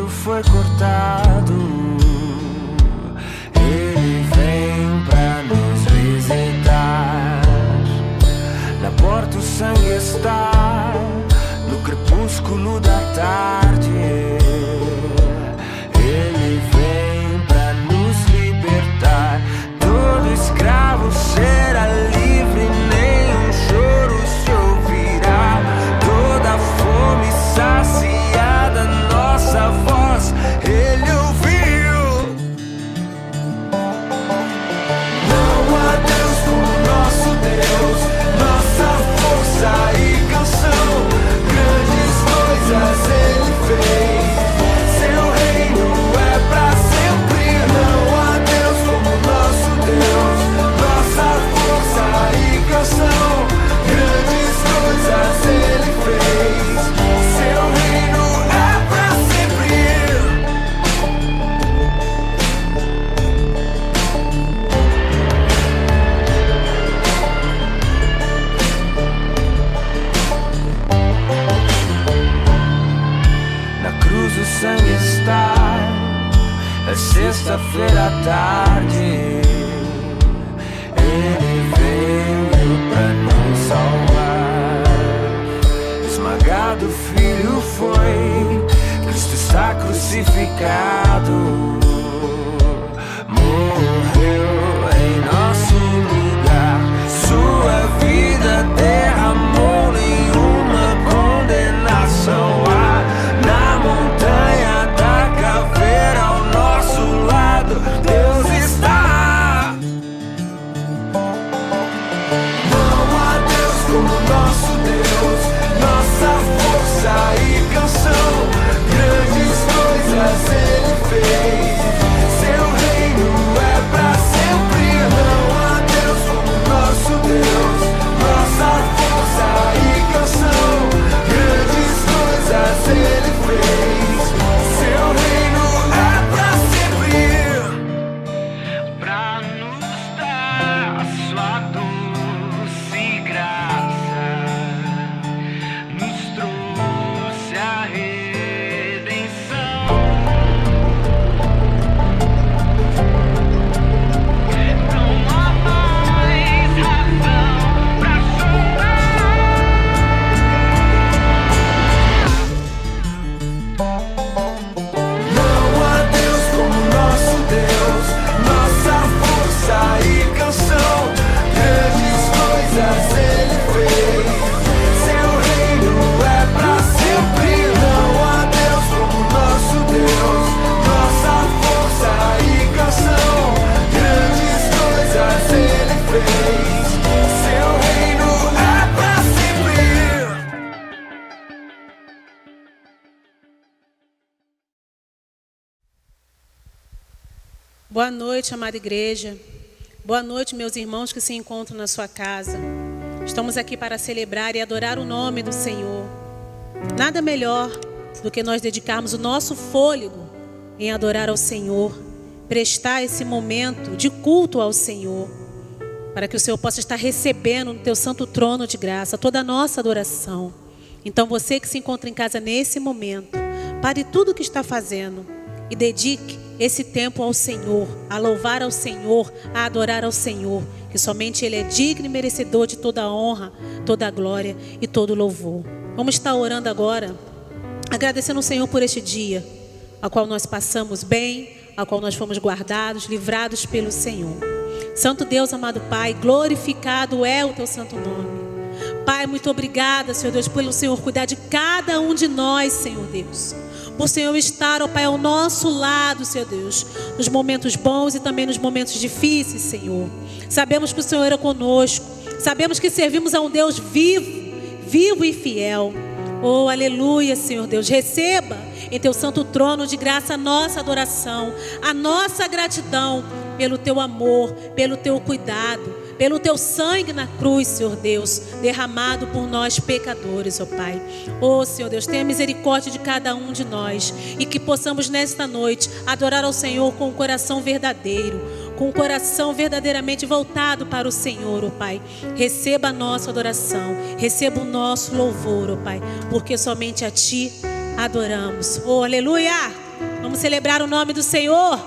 filho foi cortado, ele vem pra nos visitar. Na porta o sangue está, no crepúsculo da tarde. Ele vem pra nos libertar. Todo escravo será livre, nenhum choro se ouvirá. Toda fome saciada, nossa voz ele ouviu. Não há Deus como nosso Deus, nossa força e canção. Grandes coisas ele fez, seu reino é pra sempre. Não há Deus como nosso Deus, nossa força e canção. Grandes coisas ele fez, seu reino é pra sempre. Na cruz o sangue está, é sexta-feira à tarde. Ele veio pra nos salvar. Esmagado o filho foi, Cristo está crucificado. Morreu em nosso lugar, sua vida derramou, nenhuma condenação há. Na montanha da caveira ao nosso lado Deus está. Não há Deus como nosso Deus, nossa força e canção. Grandes coisas ele fez, seu reino é pra sempre. Não há Deus como nosso Deus, nossa força e canção. Grandes coisas ele fez, seu reino é pra sempre. Pra nos dar a sua doce graça, nos trouxe a redenção. Não há mais razão pra chorar. Não há Deus como nosso Deus, nossa força e canção. Grandes coisas ele fez, seu reino é pra sempre. Não há Deus como nosso Deus, nossa força e canção. Grandes coisas ele fez, seu reino é pra sempre. Boa noite, amada igreja. Boa noite, meus irmãos que se encontram na sua casa. Estamos aqui para celebrar e adorar o nome do Senhor. Nada melhor do que nós dedicarmos o nosso fôlego em adorar ao Senhor, prestar esse momento de culto ao Senhor, para que o Senhor possa estar recebendo no teu santo trono de graça toda a nossa adoração. Então você que se encontra em casa nesse momento, pare tudo o que está fazendo e dedique esse tempo ao Senhor, a louvar ao Senhor, a adorar ao Senhor, que somente Ele é digno e merecedor de toda a honra, toda a glória e todo o louvor. Vamos estar orando agora, agradecendo ao Senhor por este dia, ao qual nós passamos bem, ao qual nós fomos guardados, livrados pelo Senhor. Santo Deus, amado Pai, glorificado é o teu santo nome. Pai, muito obrigada, Senhor Deus, pelo Senhor cuidar de cada um de nós, Senhor Deus. Por Senhor estar, ó Pai, ao nosso lado, Senhor Deus, nos momentos bons e também nos momentos difíceis, Senhor. Sabemos que o Senhor é conosco, sabemos que servimos a um Deus vivo e fiel. Oh, aleluia, Senhor Deus. Receba em teu santo trono de graça a nossa adoração, a nossa gratidão pelo teu amor, pelo teu cuidado, pelo teu sangue na cruz, Senhor Deus, derramado por nós pecadores, ó Pai. Ó Senhor Deus, tenha misericórdia de cada um de nós e que possamos nesta noite adorar ao Senhor com o coração verdadeiro, com o coração verdadeiramente voltado para o Senhor, ó Pai. Receba a nossa adoração, receba o nosso louvor, ó Pai, porque somente a Ti adoramos. Oh, aleluia! Vamos celebrar o nome do Senhor.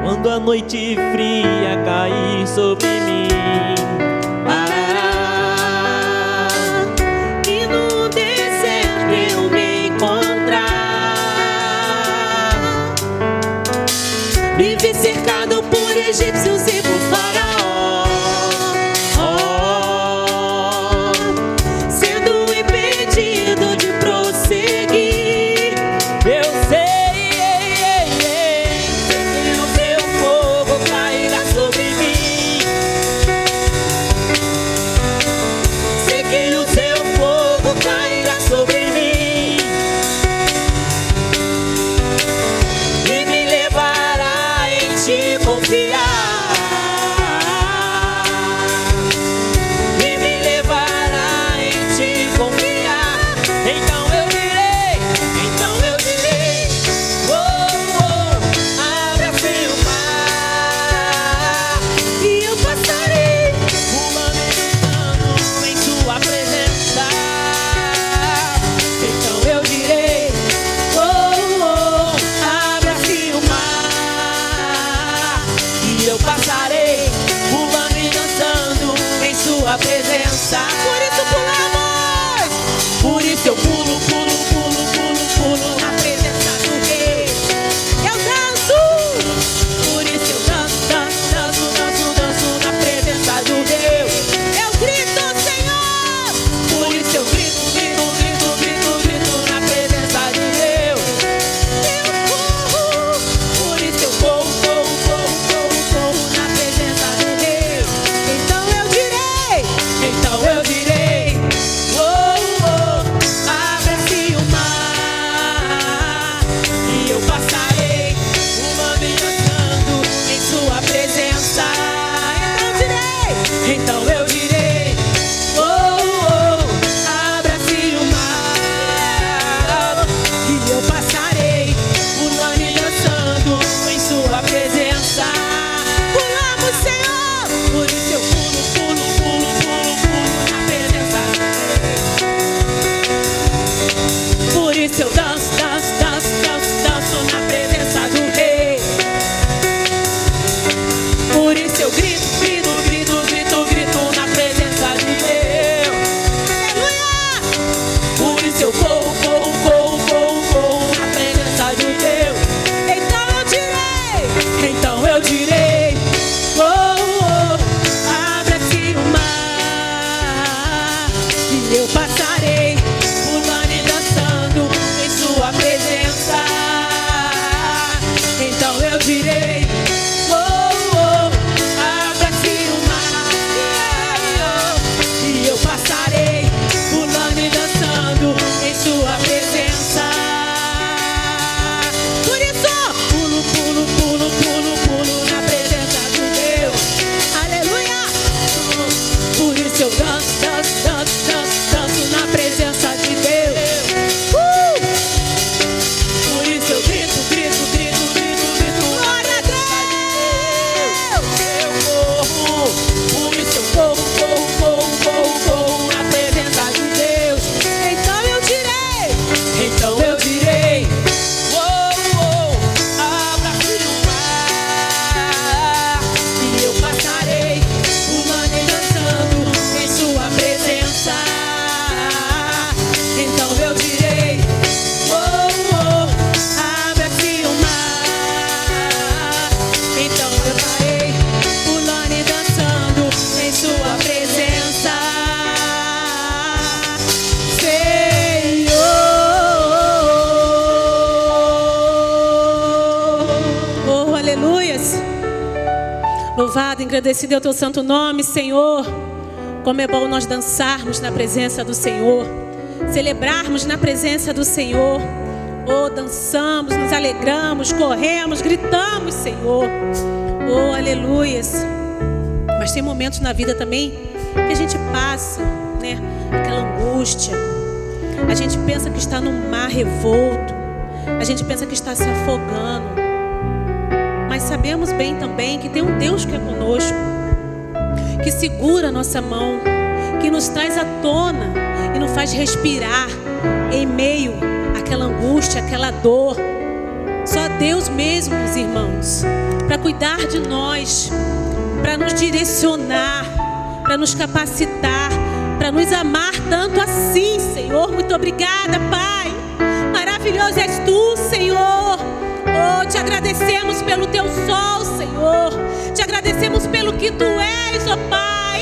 Quando a noite fria cair sobre mim, e no deserto eu me encontrar, me vi cercado por egípcios e por Faraó, sendo impedido de prosseguir. eu sei que o teu fogo cairá sobre mim. Sei que o teu fogo cairá sobre mim E me levará em te confiar. E me levará em te confiar. Então eu direi, oh, oh, abra-se o mar. e eu passarei. Pulando e dançando em sua presença. Então eu direi, oh, oh, abra-se o mar. E eu passarei, pulando e dançando em sua presença. Por isso pulamos. Por isso eu pulo, pulo, pulo, pulo, pulo Na presença do Rei eu danço. Por isso eu danço, danço, danço, danço, danço na presença do Deus. Eu grito, Senhor. Por isso eu grito, grito, grito, grito, grito na presença de Deus. Eu corro. Por isso eu corro, corro, corro, corro, corro na presença de Deus. Então eu direi. Então eu direi, oh, oh, abra-se o mar. E eu passarei, pulando e dançando em sua presença. Então eu direi, oh, oh, abra-se o mar. E eu passarei, pulando e dançando em sua presença. Pulamos, Senhor. Por isso eu pulo, pulo, pulo, pulo, pulo na presença de Deus. Por isso eu danço, danço, danço, danço, danço na presença do Rei. Por isso eu grito, grito, grito, grito, grito na presença de Deus. Aleluia. Por isso eu corro, corro, corro, corro, corro na presença de Deus. Então eu direi. Então eu direi, oh, oh, abra-se o mar. E eu passarei, pulando e dançando em sua presença. Então eu direi, oh, oh, abra-se o mar. E eu passarei, pulando e dançando em sua presença. Por isso. Pulo, pulo, pulo, pulo, pulo na presença de Deus. Aleluia. Por isso eu danço, danço, danço, danço, danço na presença de Deus. Por isso eu grito, grito, grito, grito, grito na Glória a presença de Deus. Eu corro, por isso eu corro, corro, corro, corro, corro na presença de Deus. Então eu direi. Então eu direi, oh, oh, abra-se o mar. E eu passarei, pulando e dançando em sua presença. Então eu direi, oh, oh, abra-se o mar. Então eu parei, pulando e dançando em sua presença. Oh, aleluias. Louvado, engrandecido é o teu santo nome, Senhor. Como é bom nós dançarmos na presença do Senhor, celebrarmos na presença do Senhor. Oh, dançamos, nos alegramos, corremos, gritamos, Senhor. Oh, aleluias. Mas tem momentos na vida também que a gente passa, né? Aquela angústia. A gente pensa que está num mar revolto. A gente pensa que está se afogando. Mas sabemos bem também que tem um Deus que é conosco, que segura a nossa mão, que nos traz à tona e nos faz respirar em meio àquela angústia, àquela dor. Só Deus mesmo, meus irmãos, para cuidar de nós, para nos direcionar, para nos capacitar, para nos amar tanto assim, Senhor. Muito obrigada, Pai. Maravilhoso és Tu, Senhor. Oh, te agradecemos pelo Teu sol, Senhor. Te agradecemos pelo que Tu és, ó Pai.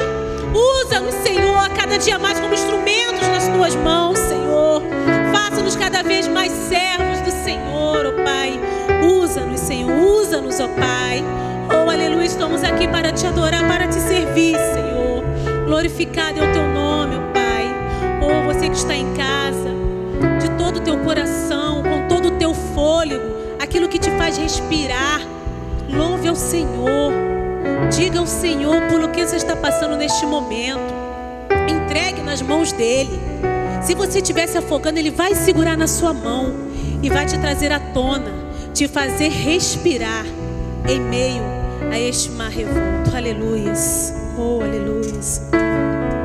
Usa-nos, Senhor, a cada dia mais como instrumentos nas Tuas mãos, Senhor. Faça-nos cada vez mais servos do Senhor, ó Pai. Usa-nos, Senhor. Usa-nos, ó Pai. Oh, aleluia. Estamos aqui para Te adorar, para Te servir, Senhor. Glorificado é o Teu nome, ó Pai. Oh, você que está em casa, de todo o teu coração, com todo o teu fôlego, aquilo que te faz respirar, louve ao Senhor. Diga ao Senhor por o que você está passando neste momento. Entregue nas mãos dEle. Se você estiver se afogando, Ele vai segurar na sua mão e vai te trazer à tona, te fazer respirar em meio a este mar revolto. Aleluias. Oh, aleluias.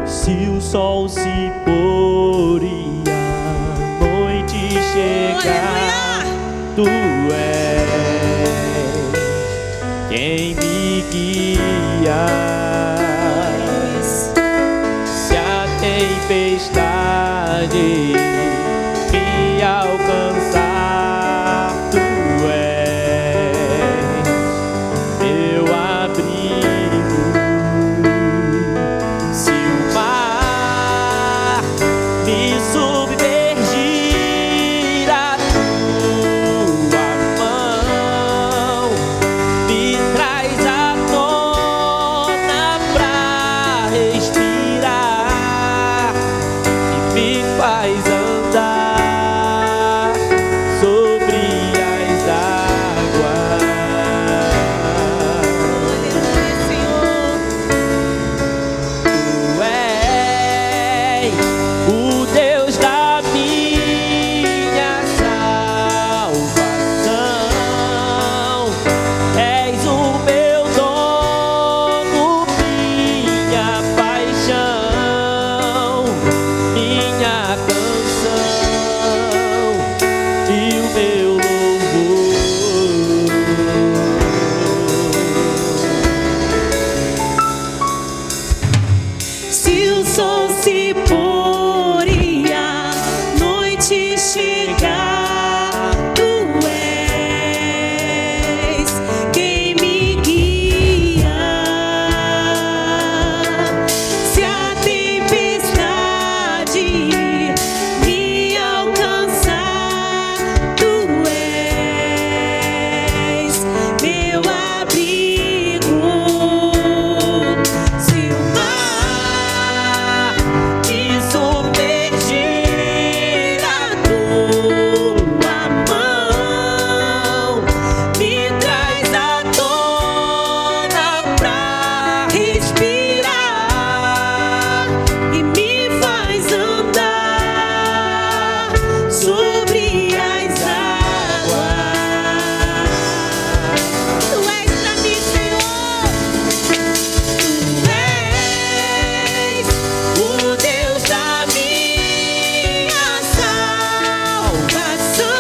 Se o sol se pôr e a noite chegar, Tu és quem me guia. Se a tempestade me alcançar, Tu és meu abrigo. Se o mar me submergir, a Tua mão me traz à tona pra respirar e me faz andar sobre as águas. Aleluia, Senhor. Tu és o Deus da minha salvação, és o meu dono, minha paixão, minha canção e o meu louvor. Se o sol se pôr e a noite chegar, Tu és quem me guia. Se a tempestade me alcançar, Tu és meu abrigo. Se o mar me submergir, a Tua mão me traz à tona pra respirar e me faz andar sobre as águas. Tu és pra mim, Senhor. Tu és o Deus da minha salvação,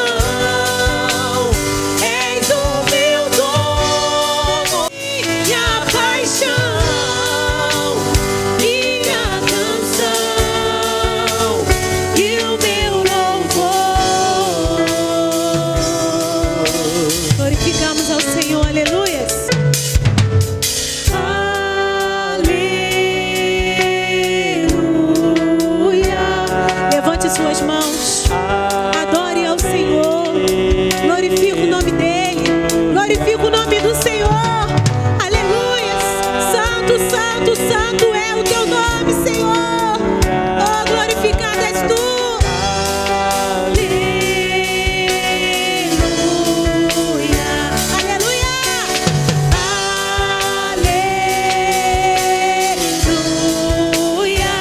és o meu dono, minha paixão, minha canção e o meu louvor. Glorificamos ao Senhor, aleluias. Aleluia. Levante suas mãos. Adore ao Senhor. Glorifique o nome dEle. Glorifique o nome do Senhor. Aleluia. Santo, santo, santo é o Teu nome, Senhor. Oh, glorificado és Tu. Aleluia. Aleluia. Aleluia.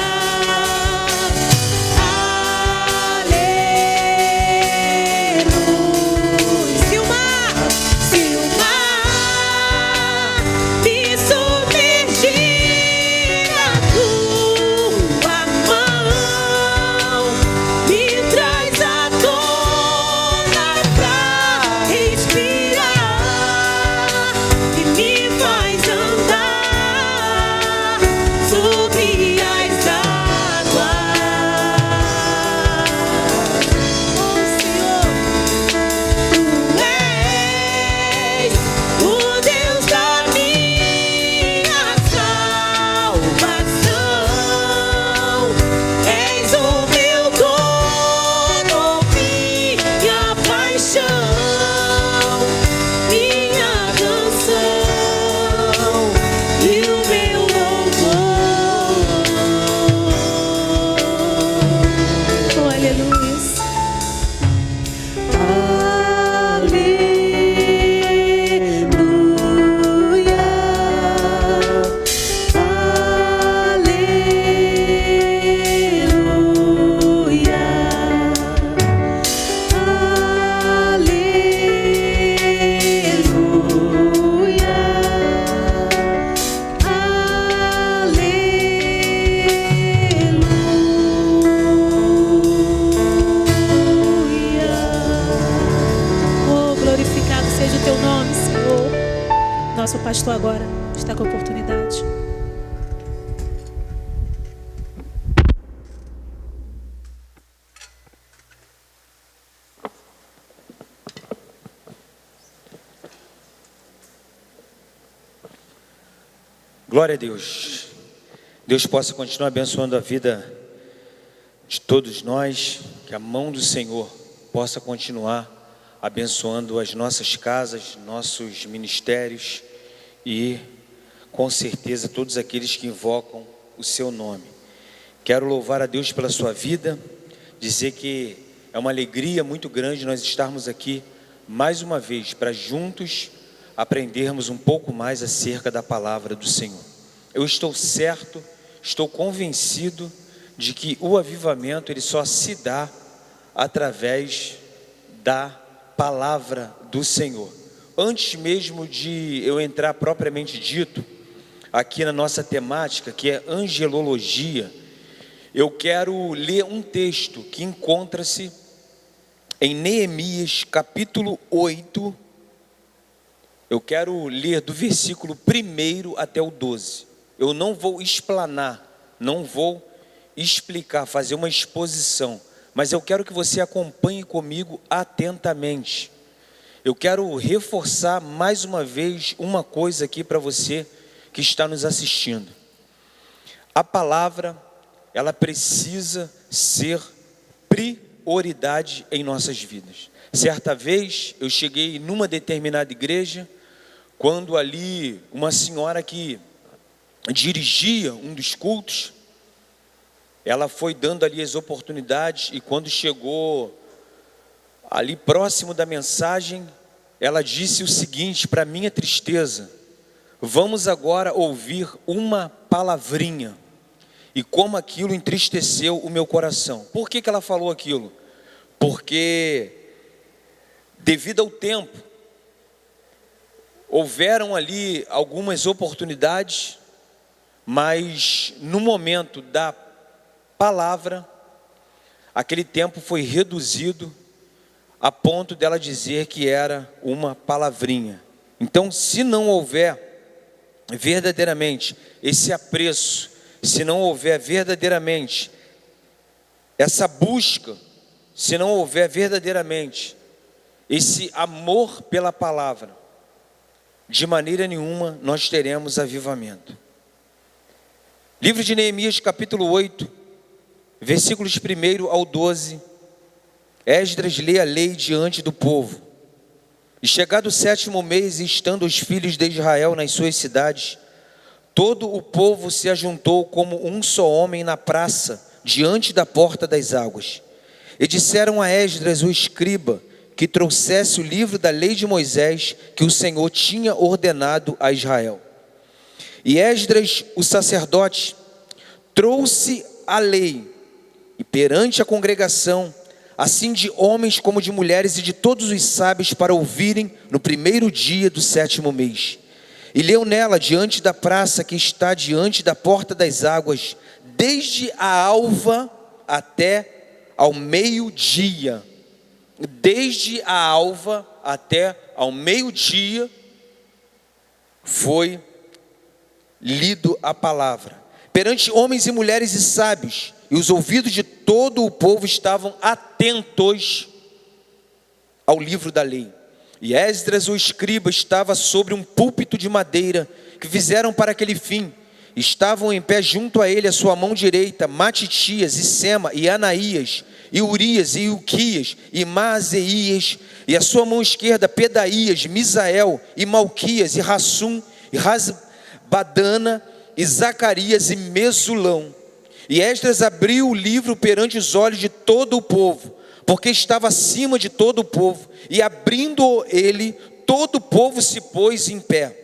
nosso pastor agora está com a oportunidade. Glória a Deus. Deus possa continuar abençoando a vida de todos nós, que a mão do Senhor possa continuar abençoando as nossas casas, nossos ministérios e, com certeza, todos aqueles que invocam o seu nome. Quero louvar a Deus pela sua vida, dizer que é uma alegria muito grande nós estarmos aqui mais uma vez para juntos aprendermos um pouco mais acerca da palavra do Senhor. Eu estou certo, estou convencido de que o avivamento ele só se dá através da palavra do Senhor. Antes mesmo de eu entrar propriamente dito aqui na nossa temática, que é angelologia, eu quero ler um texto que encontra-se em Neemias capítulo 8. Eu quero ler do versículo 1 até o 12. Eu não vou explanar, não vou explicar, fazer uma exposição, mas eu quero que você acompanhe comigo atentamente. Eu quero reforçar mais uma vez uma coisa aqui para você que está nos assistindo. A palavra, ela precisa ser prioridade em nossas vidas. Certa vez eu cheguei numa determinada igreja, quando ali uma senhora que dirigia um dos cultos, ela foi dando ali as oportunidades, e quando chegou ali próximo da mensagem, ela disse o seguinte, para minha tristeza: vamos agora ouvir uma palavrinha. E como aquilo entristeceu o meu coração. Por que ela falou aquilo? Porque devido ao tempo, houveram ali algumas oportunidades, mas no momento da palavra, aquele tempo foi reduzido a ponto dela dizer que era uma palavrinha. Então, se não houver verdadeiramente esse apreço, se não houver verdadeiramente essa busca, se não houver verdadeiramente esse amor pela palavra, de maneira nenhuma nós teremos avivamento. Livro de Neemias capítulo 8, versículos 1 ao 12. Esdras lê a lei diante do povo. E chegado o 7º mês, e estando os filhos de Israel nas suas cidades, todo o povo se ajuntou como um só homem na praça, diante da porta das águas. E disseram a Esdras, o escriba, que trouxesse o livro da lei de Moisés, que o Senhor tinha ordenado a Israel. E Esdras, o sacerdote, trouxe a lei, e perante a congregação, assim de homens como de mulheres e de todos os sábios, para ouvirem no 1º dia do 7º mês. E leu nela diante da praça que está diante da porta das águas, desde a alva até ao meio-dia. Desde a alva até ao meio-dia foi lido a palavra, perante homens e mulheres e sábios, e os ouvidos de todo o povo estavam atentos ao livro da lei. E Esdras, o escriba, estava sobre um púlpito de madeira, que fizeram para aquele fim. Estavam em pé junto a ele, a sua mão direita, Matitias, e Sema, e Anaías, e Urias, e Ilquias, e Maaseias, e a sua mão esquerda, Pedaías, Misael, e Malquias, e Rassum, e Rasbadana, e Zacarias, e Mesulão. E Esdras abriu o livro perante os olhos de todo o povo, porque estava acima de todo o povo, e abrindo ele, todo o povo se pôs em pé.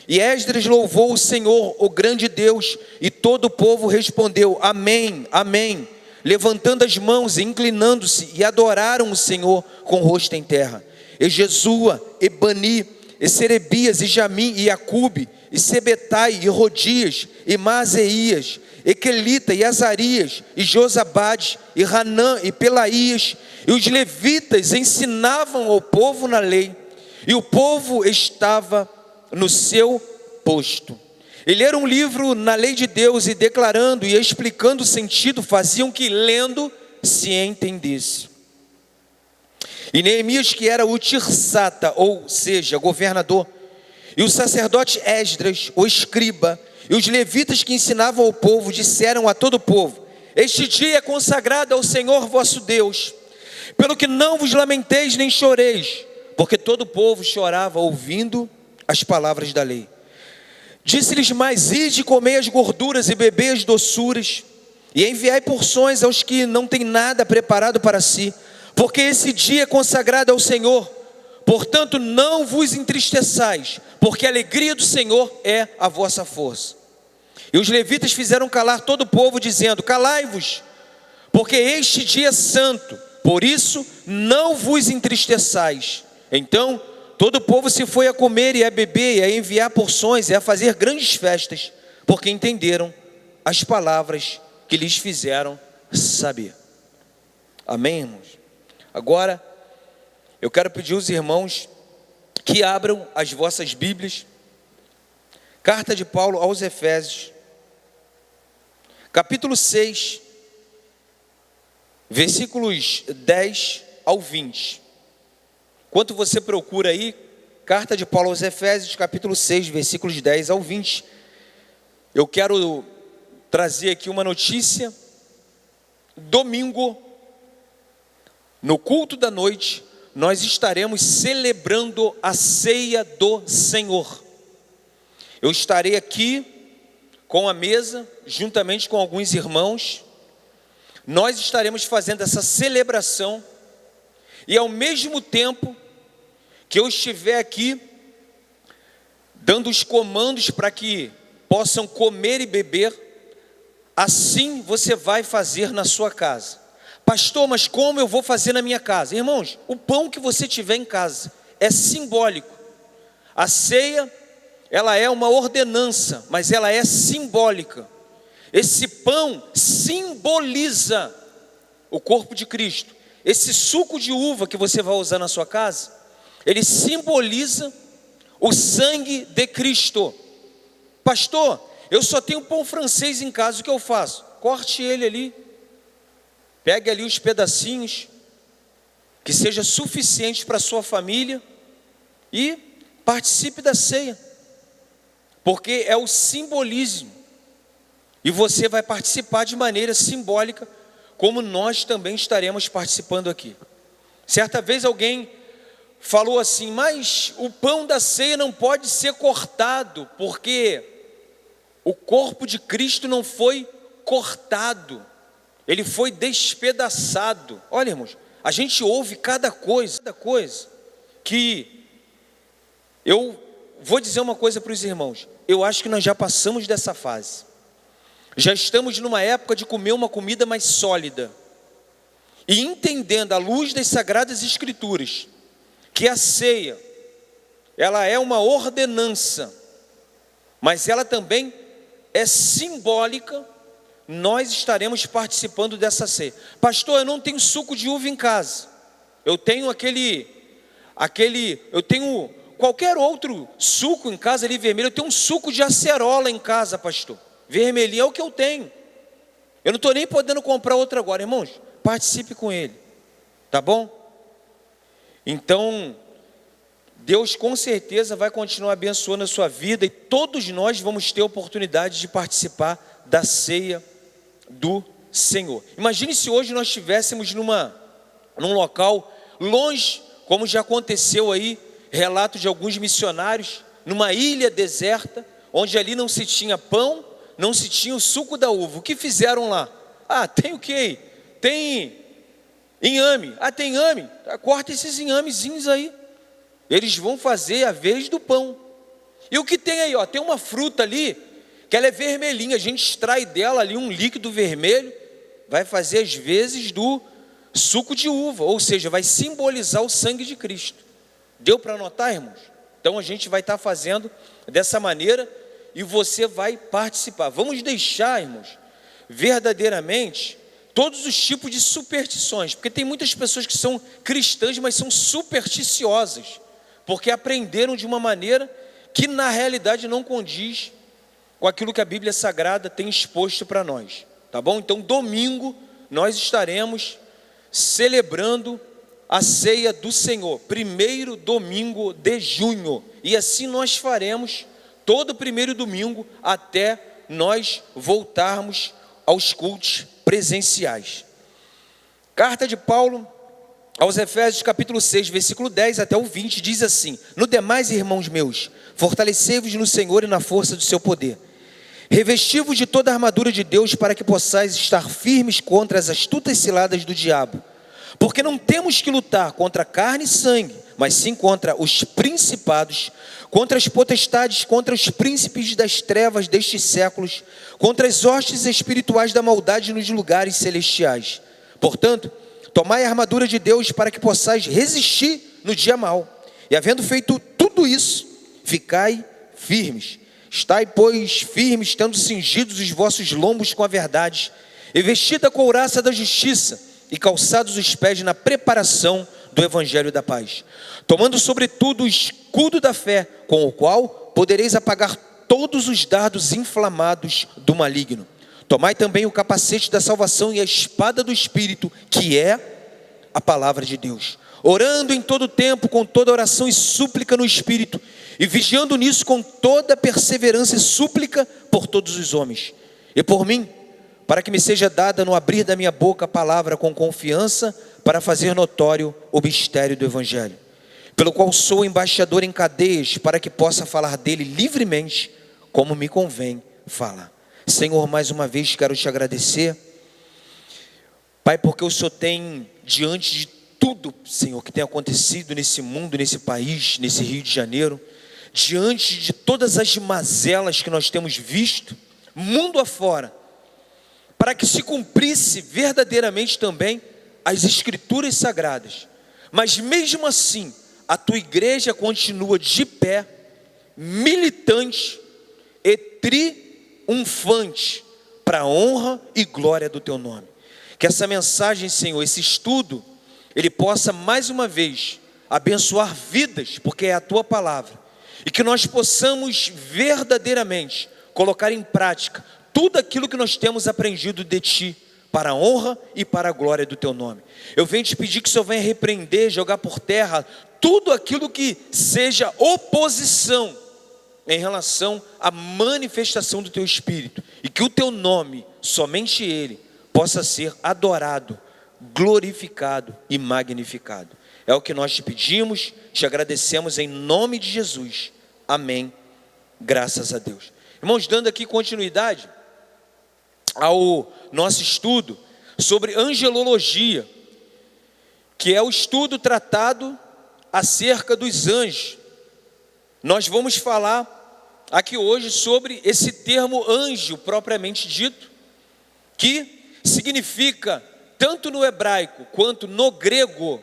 E Esdras louvou o Senhor, o grande Deus, e todo o povo respondeu, amém, amém, levantando as mãos e inclinando-se, e adoraram o Senhor com o rosto em terra. E Jesua, e Bani, e Serebias, e Jamim, e Acube, e Sebetai, e Rodias, e Maaseias, e Quelita, e Azarias, e Josabade, e Hanã, e Pelaías, e os levitas ensinavam ao povo na lei, e o povo estava no seu posto. E ler um livro na lei de Deus e declarando e explicando o sentido faziam que lendo se entendesse. E Neemias, que era o tirsata, ou seja, governador, e o sacerdote Esdras, o escriba, e os levitas que ensinavam ao povo, disseram a todo o povo: este dia é consagrado ao Senhor vosso Deus, pelo que não vos lamenteis nem choreis, porque todo o povo chorava ouvindo as palavras da lei. Disse-lhes mais: ide, comei as gorduras e bebei as doçuras, e enviai porções aos que não têm nada preparado para si, porque esse dia é consagrado ao Senhor. Portanto, não vos entristeçais, porque a alegria do Senhor é a vossa força. E os levitas fizeram calar todo o povo, dizendo: calai-vos, porque este dia é santo, por isso não vos entristeçais. Então todo o povo se foi a comer e a beber, e a enviar porções, e a fazer grandes festas, porque entenderam as palavras que lhes fizeram saber. Amém, irmãos? Agora, eu quero pedir aos irmãos que abram as vossas Bíblias. Carta de Paulo aos Efésios, capítulo 6, versículos 10 ao 20. Enquanto você procura aí, carta de Paulo aos Efésios, capítulo 6, versículos 10 ao 20, eu quero trazer aqui uma notícia. Domingo, no culto da noite, nós estaremos celebrando a ceia do Senhor. Eu estarei aqui com a mesa, juntamente com alguns irmãos. Nós estaremos fazendo essa celebração, e ao mesmo tempo que eu estiver aqui dando os comandos para que possam comer e beber, assim você vai fazer na sua casa. Pastor, mas como eu vou fazer na minha casa? Irmãos, o pão que você tiver em casa é simbólico. A ceia, ela é uma ordenança, mas ela é simbólica. Esse pão simboliza o corpo de Cristo. Esse suco de uva que você vai usar na sua casa, ele simboliza o sangue de Cristo. Pastor, eu só tenho pão francês em casa, o que eu faço? Corte ele ali, pegue ali os pedacinhos, que seja suficiente para a sua família, e participe da ceia, porque é o simbolismo, e você vai participar de maneira simbólica, como nós também estaremos participando aqui. Certa vez alguém falou assim: mas o pão da ceia não pode ser cortado, porque o corpo de Cristo não foi cortado, ele foi despedaçado. Olha, irmãos, a gente ouve cada coisa que eu vou dizer uma coisa para os irmãos: eu acho que nós já passamos dessa fase. Já estamos numa época de comer uma comida mais sólida, e entendendo à luz das Sagradas Escrituras que a ceia, ela é uma ordenança, mas ela também é simbólica. Nós estaremos participando dessa ceia. Pastor, eu não tenho suco de uva em casa, eu tenho eu tenho qualquer outro suco em casa ali vermelho, eu tenho um suco de acerola em casa, pastor, vermelhinho é o que eu tenho, eu não estou nem podendo comprar outro agora. Irmãos, participe com ele, tá bom? Então, Deus com certeza vai continuar abençoando a sua vida, e todos nós vamos ter a oportunidade de participar da ceia do Senhor. Imagine se hoje nós estivéssemos num local longe, como já aconteceu aí, relato de alguns missionários, numa ilha deserta, onde ali não se tinha pão, não se tinha o suco da uva. O que fizeram lá? Tem o quê? Tem inhame. Tem inhame? Corta esses inhamezinhos aí. Eles vão fazer a vez do pão. E o que tem aí? Tem uma fruta ali, que ela é vermelhinha, a gente extrai dela ali um líquido vermelho, vai fazer as vezes do suco de uva, ou seja, vai simbolizar o sangue de Cristo. Deu para anotar, irmãos? Então a gente vai estar fazendo dessa maneira, e você vai participar. Vamos deixar, irmãos, verdadeiramente todos os tipos de superstições, porque tem muitas pessoas que são cristãs, mas são supersticiosas, porque aprenderam de uma maneira que na realidade não condiz com aquilo que a Bíblia Sagrada tem exposto para nós, tá bom? Então domingo nós estaremos celebrando a ceia do Senhor, primeiro domingo de junho, e assim nós faremos todo primeiro domingo até nós voltarmos aos cultos presenciais. Carta de Paulo aos Efésios, capítulo 6, versículo 10 até o 20, diz assim: no demais, irmãos meus, fortalecei-vos no Senhor e na força do seu poder. Revesti-vos de toda a armadura de Deus, para que possais estar firmes contra as astutas ciladas do diabo. Porque não temos que lutar contra carne e sangue, mas sim contra os principados, contra as potestades, contra os príncipes das trevas destes séculos, contra as hostes espirituais da maldade nos lugares celestiais. Portanto, tomai a armadura de Deus para que possais resistir no dia mau. E havendo feito tudo isso, ficai firmes. Estai, pois, firmes, tendo cingidos os vossos lombos com a verdade, e vestida a couraça da justiça, e calçados os pés na preparação do evangelho da paz. Tomando sobretudo o escudo da fé, com o qual podereis apagar todos os dardos inflamados do maligno. Tomai também o capacete da salvação e a espada do Espírito, que é a palavra de Deus. Orando em todo tempo, com toda oração e súplica no Espírito, e vigiando nisso com toda perseverança e súplica por todos os homens. E por mim, para que me seja dada no abrir da minha boca a palavra com confiança, para fazer notório o mistério do Evangelho, pelo qual sou embaixador em cadeias, para que possa falar dele livremente, como me convém falar. Senhor, mais uma vez quero te agradecer, Pai, porque o Senhor tem, diante de tudo, Senhor, que tem acontecido nesse mundo, nesse país, nesse Rio de Janeiro, diante de todas as mazelas que nós temos visto, mundo afora, para que se cumprisse verdadeiramente também as Escrituras Sagradas. Mas mesmo assim, a tua igreja continua de pé, militante e triunfante, para a honra e glória do teu nome. Que essa mensagem, Senhor, esse estudo, ele possa mais uma vez abençoar vidas, porque é a tua palavra, e que nós possamos verdadeiramente colocar em prática tudo aquilo que nós temos aprendido de ti, para a honra e para a glória do teu nome. Eu venho te pedir que o Senhor venha repreender, jogar por terra tudo aquilo que seja oposição em relação à manifestação do teu Espírito, e que o teu nome, somente ele, possa ser adorado, glorificado e magnificado. É o que nós te pedimos, te agradecemos em nome de Jesus. Amém. Graças a Deus. Irmãos, dando aqui continuidade ao nosso estudo sobre angelologia, que é o estudo tratado acerca dos anjos. Nós vamos falar aqui hoje sobre esse termo anjo propriamente dito, que significa, tanto no hebraico quanto no grego,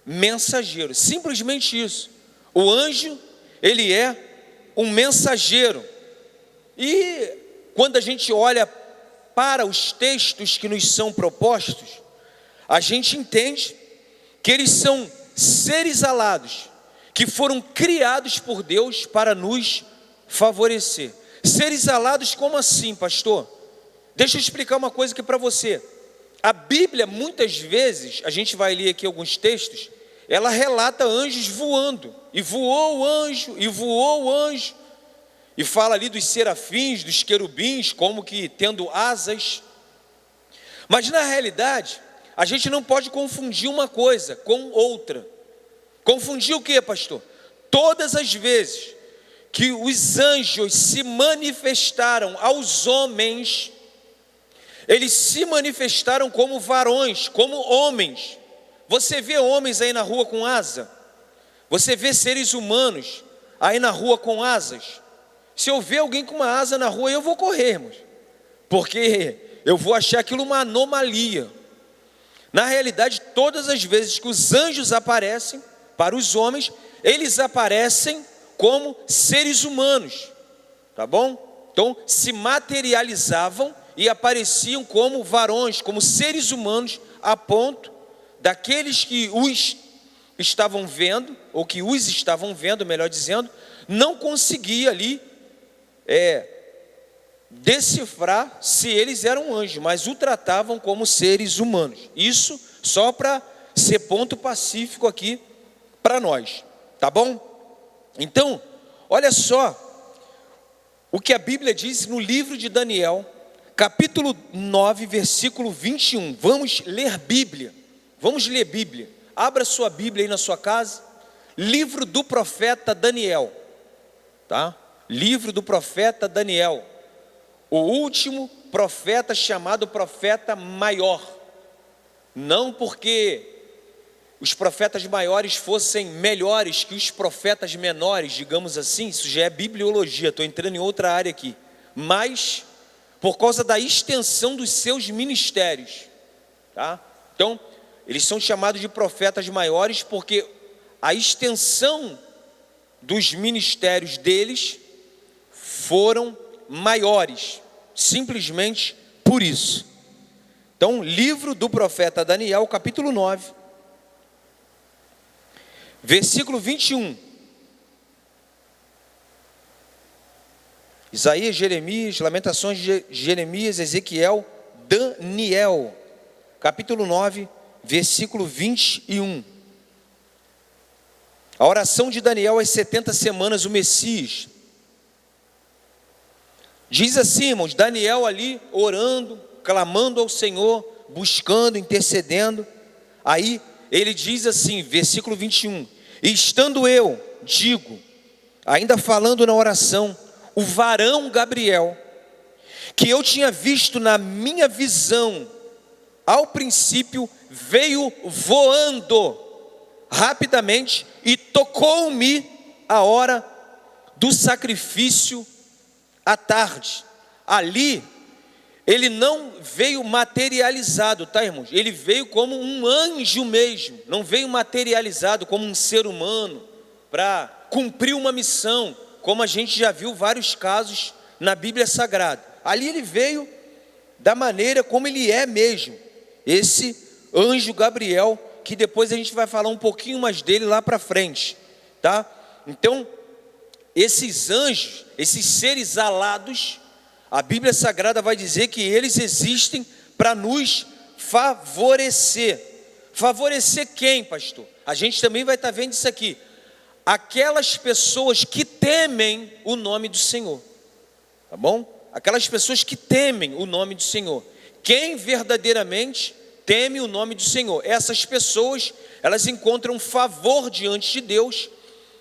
mensageiro. Simplesmente isso. O anjo, ele é um mensageiro. E quando a gente olha para os textos que nos são propostos, a gente entende que eles são seres alados, que foram criados por Deus para nos favorecer. Seres alados como assim, pastor? Deixa eu explicar uma coisa aqui para você. A Bíblia, muitas vezes, a gente vai ler aqui alguns textos, ela relata anjos voando, e voou o anjo, e voou o anjo, e fala ali dos serafins, dos querubins, como que tendo asas. Mas na realidade, a gente não pode confundir uma coisa com outra. Confundir o que, pastor? Todas as vezes que os anjos se manifestaram aos homens, eles se manifestaram como varões, como homens. Você vê homens aí na rua com asa? Você vê seres humanos aí na rua com asas? Se eu ver alguém com uma asa na rua, eu vou correr, irmãos, porque eu vou achar aquilo uma anomalia. Na realidade, todas as vezes que os anjos aparecem para os homens, eles aparecem como seres humanos, tá bom? Então, se materializavam e apareciam como varões, como seres humanos, a ponto daqueles que os estavam vendo, ou que os estavam vendo, melhor dizendo, não conseguia ali decifrar se eles eram anjos, mas o tratavam como seres humanos. Isso só para ser ponto pacífico aqui para nós, tá bom? Então, olha só o que a Bíblia diz no livro de Daniel, capítulo 9, versículo 21. Vamos ler Bíblia. Vamos ler Bíblia. Abra sua Bíblia aí na sua casa. Livro do profeta Daniel, tá? Livro do profeta Daniel. O último profeta chamado profeta maior. Não porque os profetas maiores fossem melhores que os profetas menores, digamos assim, isso já é bibliologia, estou entrando em outra área aqui. Mas por causa da extensão dos seus ministérios, tá? Então, eles são chamados de profetas maiores porque a extensão dos ministérios deles foram maiores, simplesmente por isso. Então, livro do profeta Daniel, capítulo 9, versículo 21. Isaías, Jeremias, Lamentações de Jeremias, Ezequiel, Daniel, capítulo 9, versículo 21. A oração de Daniel às 70 semanas, o Messias. Diz assim, irmãos, Daniel ali orando, clamando ao Senhor, buscando, intercedendo. Aí ele diz assim, versículo 21. E estando eu, digo, ainda falando na oração, o varão Gabriel, que eu tinha visto na minha visão, ao princípio veio voando rapidamente e tocou-me a hora do sacrifício à tarde. Ali, ele não veio materializado, tá, irmãos? Ele veio como um anjo mesmo, não veio materializado como um ser humano, para cumprir uma missão, como a gente já viu vários casos na Bíblia Sagrada. Ali ele veio da maneira como ele é mesmo, esse anjo Gabriel, que depois a gente vai falar um pouquinho mais dele lá para frente, tá? Então, esses anjos, esses seres alados, a Bíblia Sagrada vai dizer que eles existem para nos favorecer. Favorecer quem, pastor? A gente também vai estar vendo isso aqui. Aquelas pessoas que temem o nome do Senhor, tá bom? Aquelas pessoas que temem o nome do Senhor. Quem verdadeiramente teme o nome do Senhor, essas pessoas, elas encontram favor diante de Deus,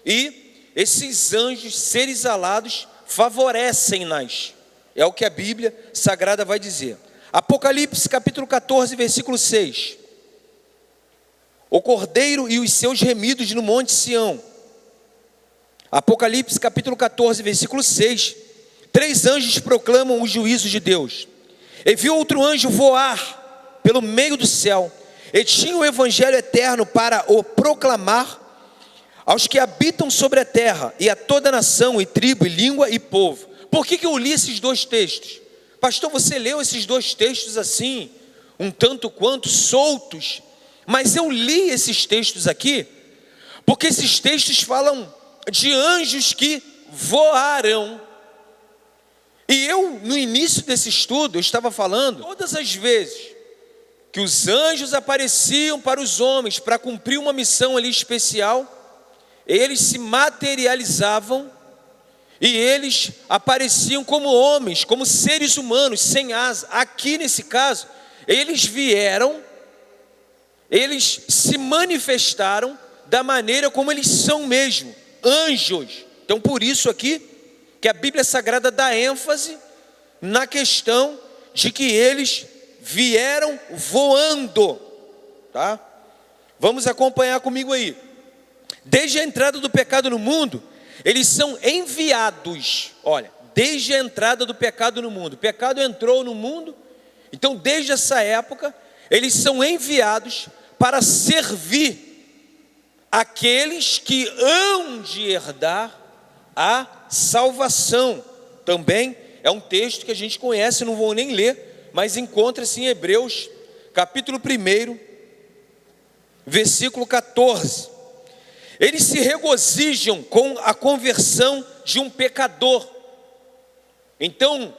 e esses anjos, seres alados, favorecem-nas. É o que a Bíblia Sagrada vai dizer. Apocalipse capítulo 14, versículo 6. O Cordeiro e os seus remidos no monte Sião. Apocalipse capítulo 14, versículo 6. 3 anjos proclamam o juízo de Deus. E viu outro anjo voar pelo meio do céu, e tinha o evangelho eterno para o proclamar aos que habitam sobre a terra, e a toda nação, e tribo, e língua, e povo. Por que eu li esses dois textos? Pastor, você leu esses dois textos assim, um tanto quanto soltos, mas eu li esses textos aqui, porque esses textos falam de anjos que voaram. E eu, no início desse estudo, eu estava falando, todas as vezes que os anjos apareciam para os homens, para cumprir uma missão ali especial, eles se materializavam, e eles apareciam como homens, como seres humanos, sem asa. Aqui nesse caso, eles vieram, eles se manifestaram da maneira como eles são mesmo, anjos. Então por isso aqui, que a Bíblia Sagrada dá ênfase na questão de que eles vieram voando, tá? Vamos acompanhar comigo aí. Desde a entrada do pecado no mundo, eles são enviados. Olha, desde a entrada do pecado no mundo, o pecado entrou no mundo, então desde essa época, eles são enviados para servir aqueles que hão de herdar a salvação. Também é um texto que a gente conhece, não vou nem ler, mas encontra-se em Hebreus, capítulo 1, versículo 14. eles se regozijam com a conversão de um pecador. Então,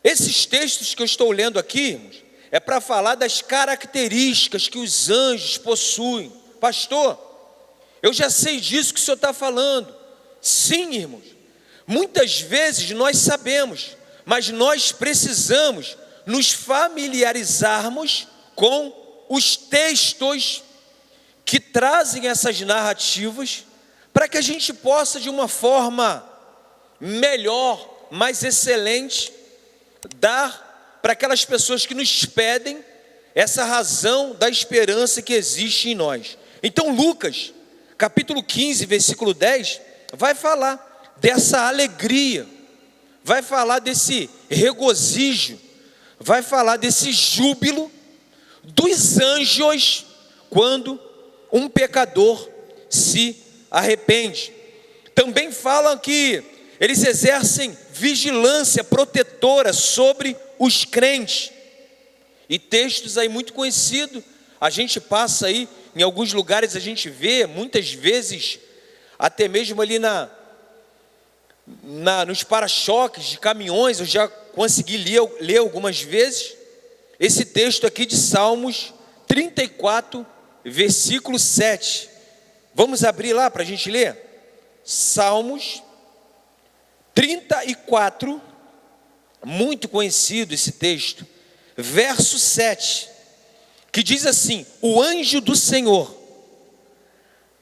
esses textos que eu estou lendo aqui, irmãos, é para falar das características que os anjos possuem. Pastor, eu já sei disso que o senhor está falando. Sim, irmãos, muitas vezes nós sabemos, mas nós precisamos nos familiarizarmos com os textos que trazem essas narrativas, para que a gente possa, de uma forma melhor, mais excelente, dar para aquelas pessoas que nos pedem essa razão da esperança que existe em nós. Então Lucas, capítulo 15, versículo 10, vai falar dessa alegria, vai falar desse regozijo, vai falar desse júbilo dos anjos quando um pecador se arrepende. Também falam que eles exercem vigilância protetora sobre os crentes. E textos aí muito conhecidos, a gente passa aí, em alguns lugares a gente vê, muitas vezes, até mesmo ali nos para-choques de caminhões, eu já consegui ler algumas vezes, esse texto aqui de Salmos 34, versículo 7. Vamos abrir lá para a gente ler? Salmos 34, muito conhecido esse texto, verso 7, que diz assim: o anjo do Senhor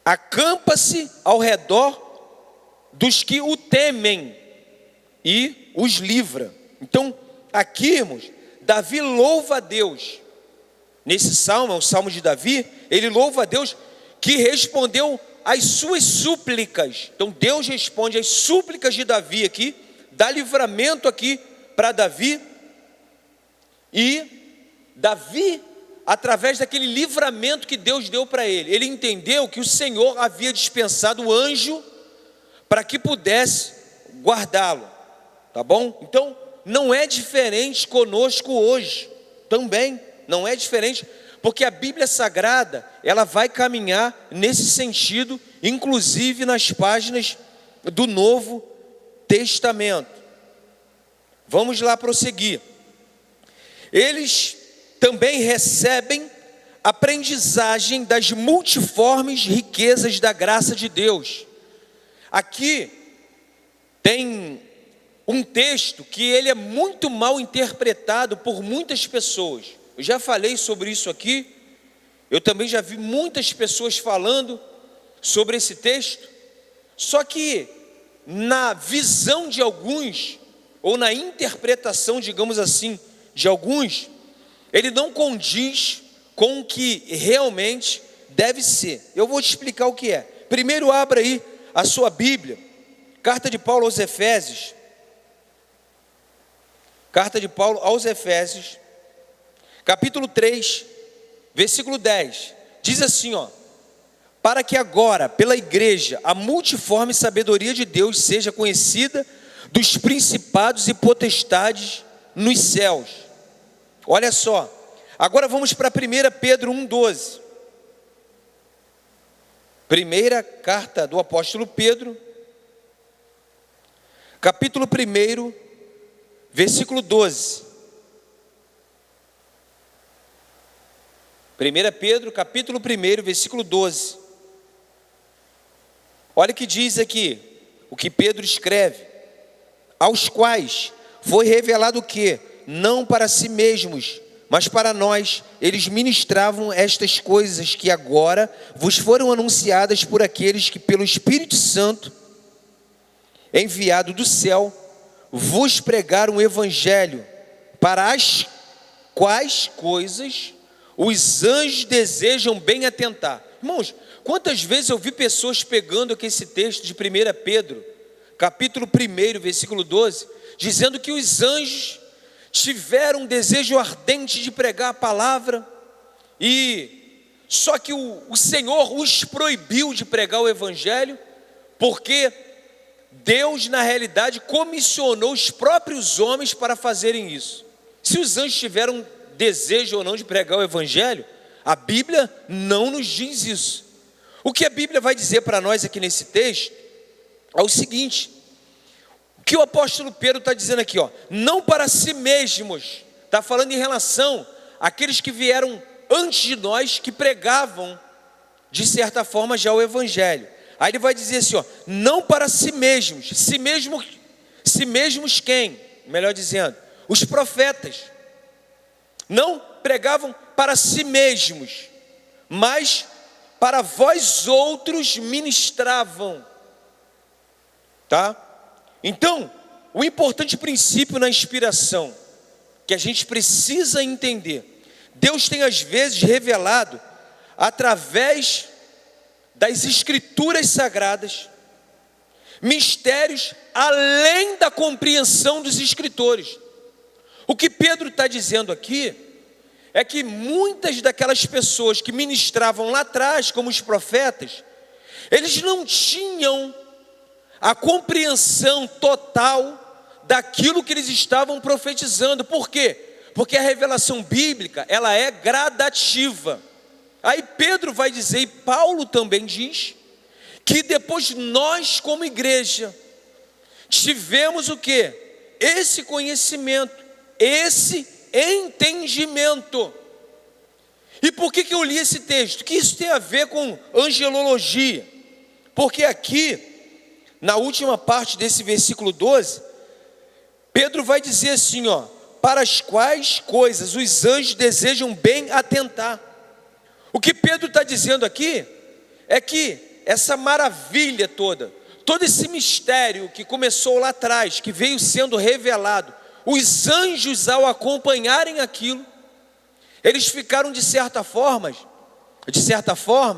acampa-se ao redor dos que o temem e os livra. Então, aqui, irmãos, Davi louva a Deus. Nesse salmo, é o salmo de Davi, ele louva a Deus que respondeu às suas súplicas. Então Deus responde às súplicas de Davi aqui, dá livramento aqui para Davi. E Davi, através daquele livramento que Deus deu para ele, ele entendeu que o Senhor havia dispensado o anjo para que pudesse guardá-lo, tá bom? Então não é diferente conosco hoje, também não é diferente, porque a Bíblia Sagrada, ela vai caminhar nesse sentido, inclusive nas páginas do Novo Testamento. Vamos lá prosseguir. Eles também recebem aprendizagem das multiformes riquezas da graça de Deus. Aqui tem um texto que ele é muito mal interpretado por muitas pessoas. Eu já falei sobre isso aqui, eu também já vi muitas pessoas falando sobre esse texto, só que na visão de alguns, ou na interpretação, digamos assim, de alguns, ele não condiz com o que realmente deve ser. Eu vou te explicar o que é. Primeiro abra aí a sua Bíblia, carta de Paulo aos Efésios, capítulo 3, versículo 10, diz assim, ó: para que agora, pela igreja, a multiforme sabedoria de Deus seja conhecida dos principados e potestades nos céus. Olha só, agora vamos para 1 Pedro 1,12. Primeira carta do apóstolo Pedro, capítulo 1, versículo 12. 1 Pedro, capítulo 1, versículo 12. Olha o que diz aqui, o que Pedro escreve: aos quais foi revelado que, não para si mesmos, mas para nós, eles ministravam estas coisas que agora vos foram anunciadas por aqueles que pelo Espírito Santo, enviado do céu, vos pregaram o Evangelho, para as quais coisas os anjos desejam bem atentar. Irmãos, quantas vezes eu vi pessoas pegando aqui esse texto de 1 Pedro, capítulo 1, versículo 12, dizendo que os anjos tiveram um desejo ardente de pregar a palavra, e só que o Senhor os proibiu de pregar o Evangelho, porque Deus, na realidade, comissionou os próprios homens para fazerem isso. Se os anjos tiveram desejo ou não de pregar o Evangelho, a Bíblia não nos diz isso. O que a Bíblia vai dizer para nós aqui nesse texto é o seguinte: o que o apóstolo Pedro está dizendo aqui, ó, não para si mesmos, está falando em relação àqueles que vieram antes de nós, que pregavam, de certa forma, já o Evangelho. Aí ele vai dizer assim, ó, não para si mesmos quem? Melhor dizendo, os profetas. Não pregavam para si mesmos, mas para vós outros ministravam. Tá? Então, o importante princípio na inspiração, que a gente precisa entender, Deus tem às vezes revelado, através das escrituras sagradas, mistérios além da compreensão dos escritores. O que Pedro está dizendo aqui é que muitas daquelas pessoas que ministravam lá atrás, como os profetas, eles não tinham a compreensão total daquilo que eles estavam profetizando. Por quê? Porque a revelação bíblica, ela é gradativa. Aí Pedro vai dizer, e Paulo também diz, que depois nós como igreja, tivemos o quê? Esse conhecimento, esse entendimento. E por que eu li esse texto? Que isso tem a ver com angelologia. Porque aqui, na última parte desse versículo 12, Pedro vai dizer assim, ó, para as quais coisas os anjos desejam bem atentar. O que Pedro está dizendo aqui é que essa maravilha toda, todo esse mistério que começou lá atrás, que veio sendo revelado, os anjos ao acompanharem aquilo, eles ficaram de certa forma,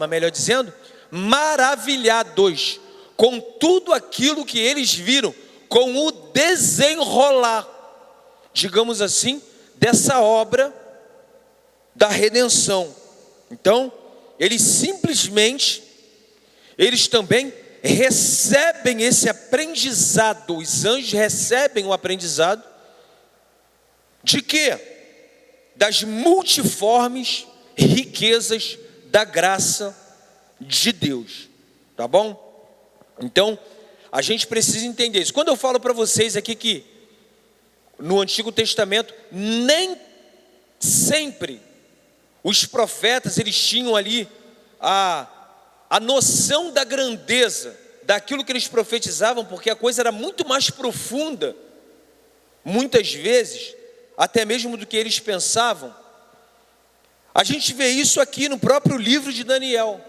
melhor dizendo, maravilhados com tudo aquilo que eles viram, com o desenrolar, digamos assim, dessa obra da redenção. Então, eles também recebem esse aprendizado, os anjos recebem o aprendizado de quê? Das multiformes riquezas da graça de Deus, tá bom? Então, a gente precisa entender isso. Quando eu falo para vocês aqui que no Antigo Testamento, nem sempre os profetas, eles tinham ali a noção da grandeza daquilo que eles profetizavam, porque a coisa era muito mais profunda, muitas vezes, até mesmo do que eles pensavam. A gente vê isso aqui no próprio livro de Daniel.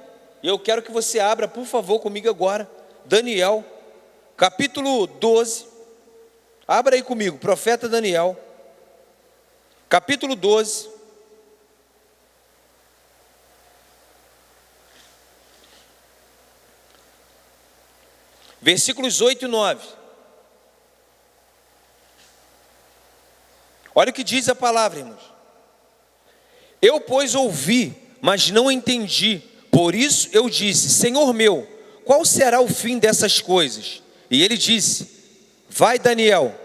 E eu quero que você abra, por favor, comigo agora, Daniel, capítulo 12. Abra aí comigo, profeta Daniel, capítulo 12. Versículos 8 e 9. Olha o que diz a palavra, irmãos. Eu, pois, ouvi, mas não entendi. Por isso eu disse, Senhor meu, qual será o fim dessas coisas? E ele disse, vai, Daniel,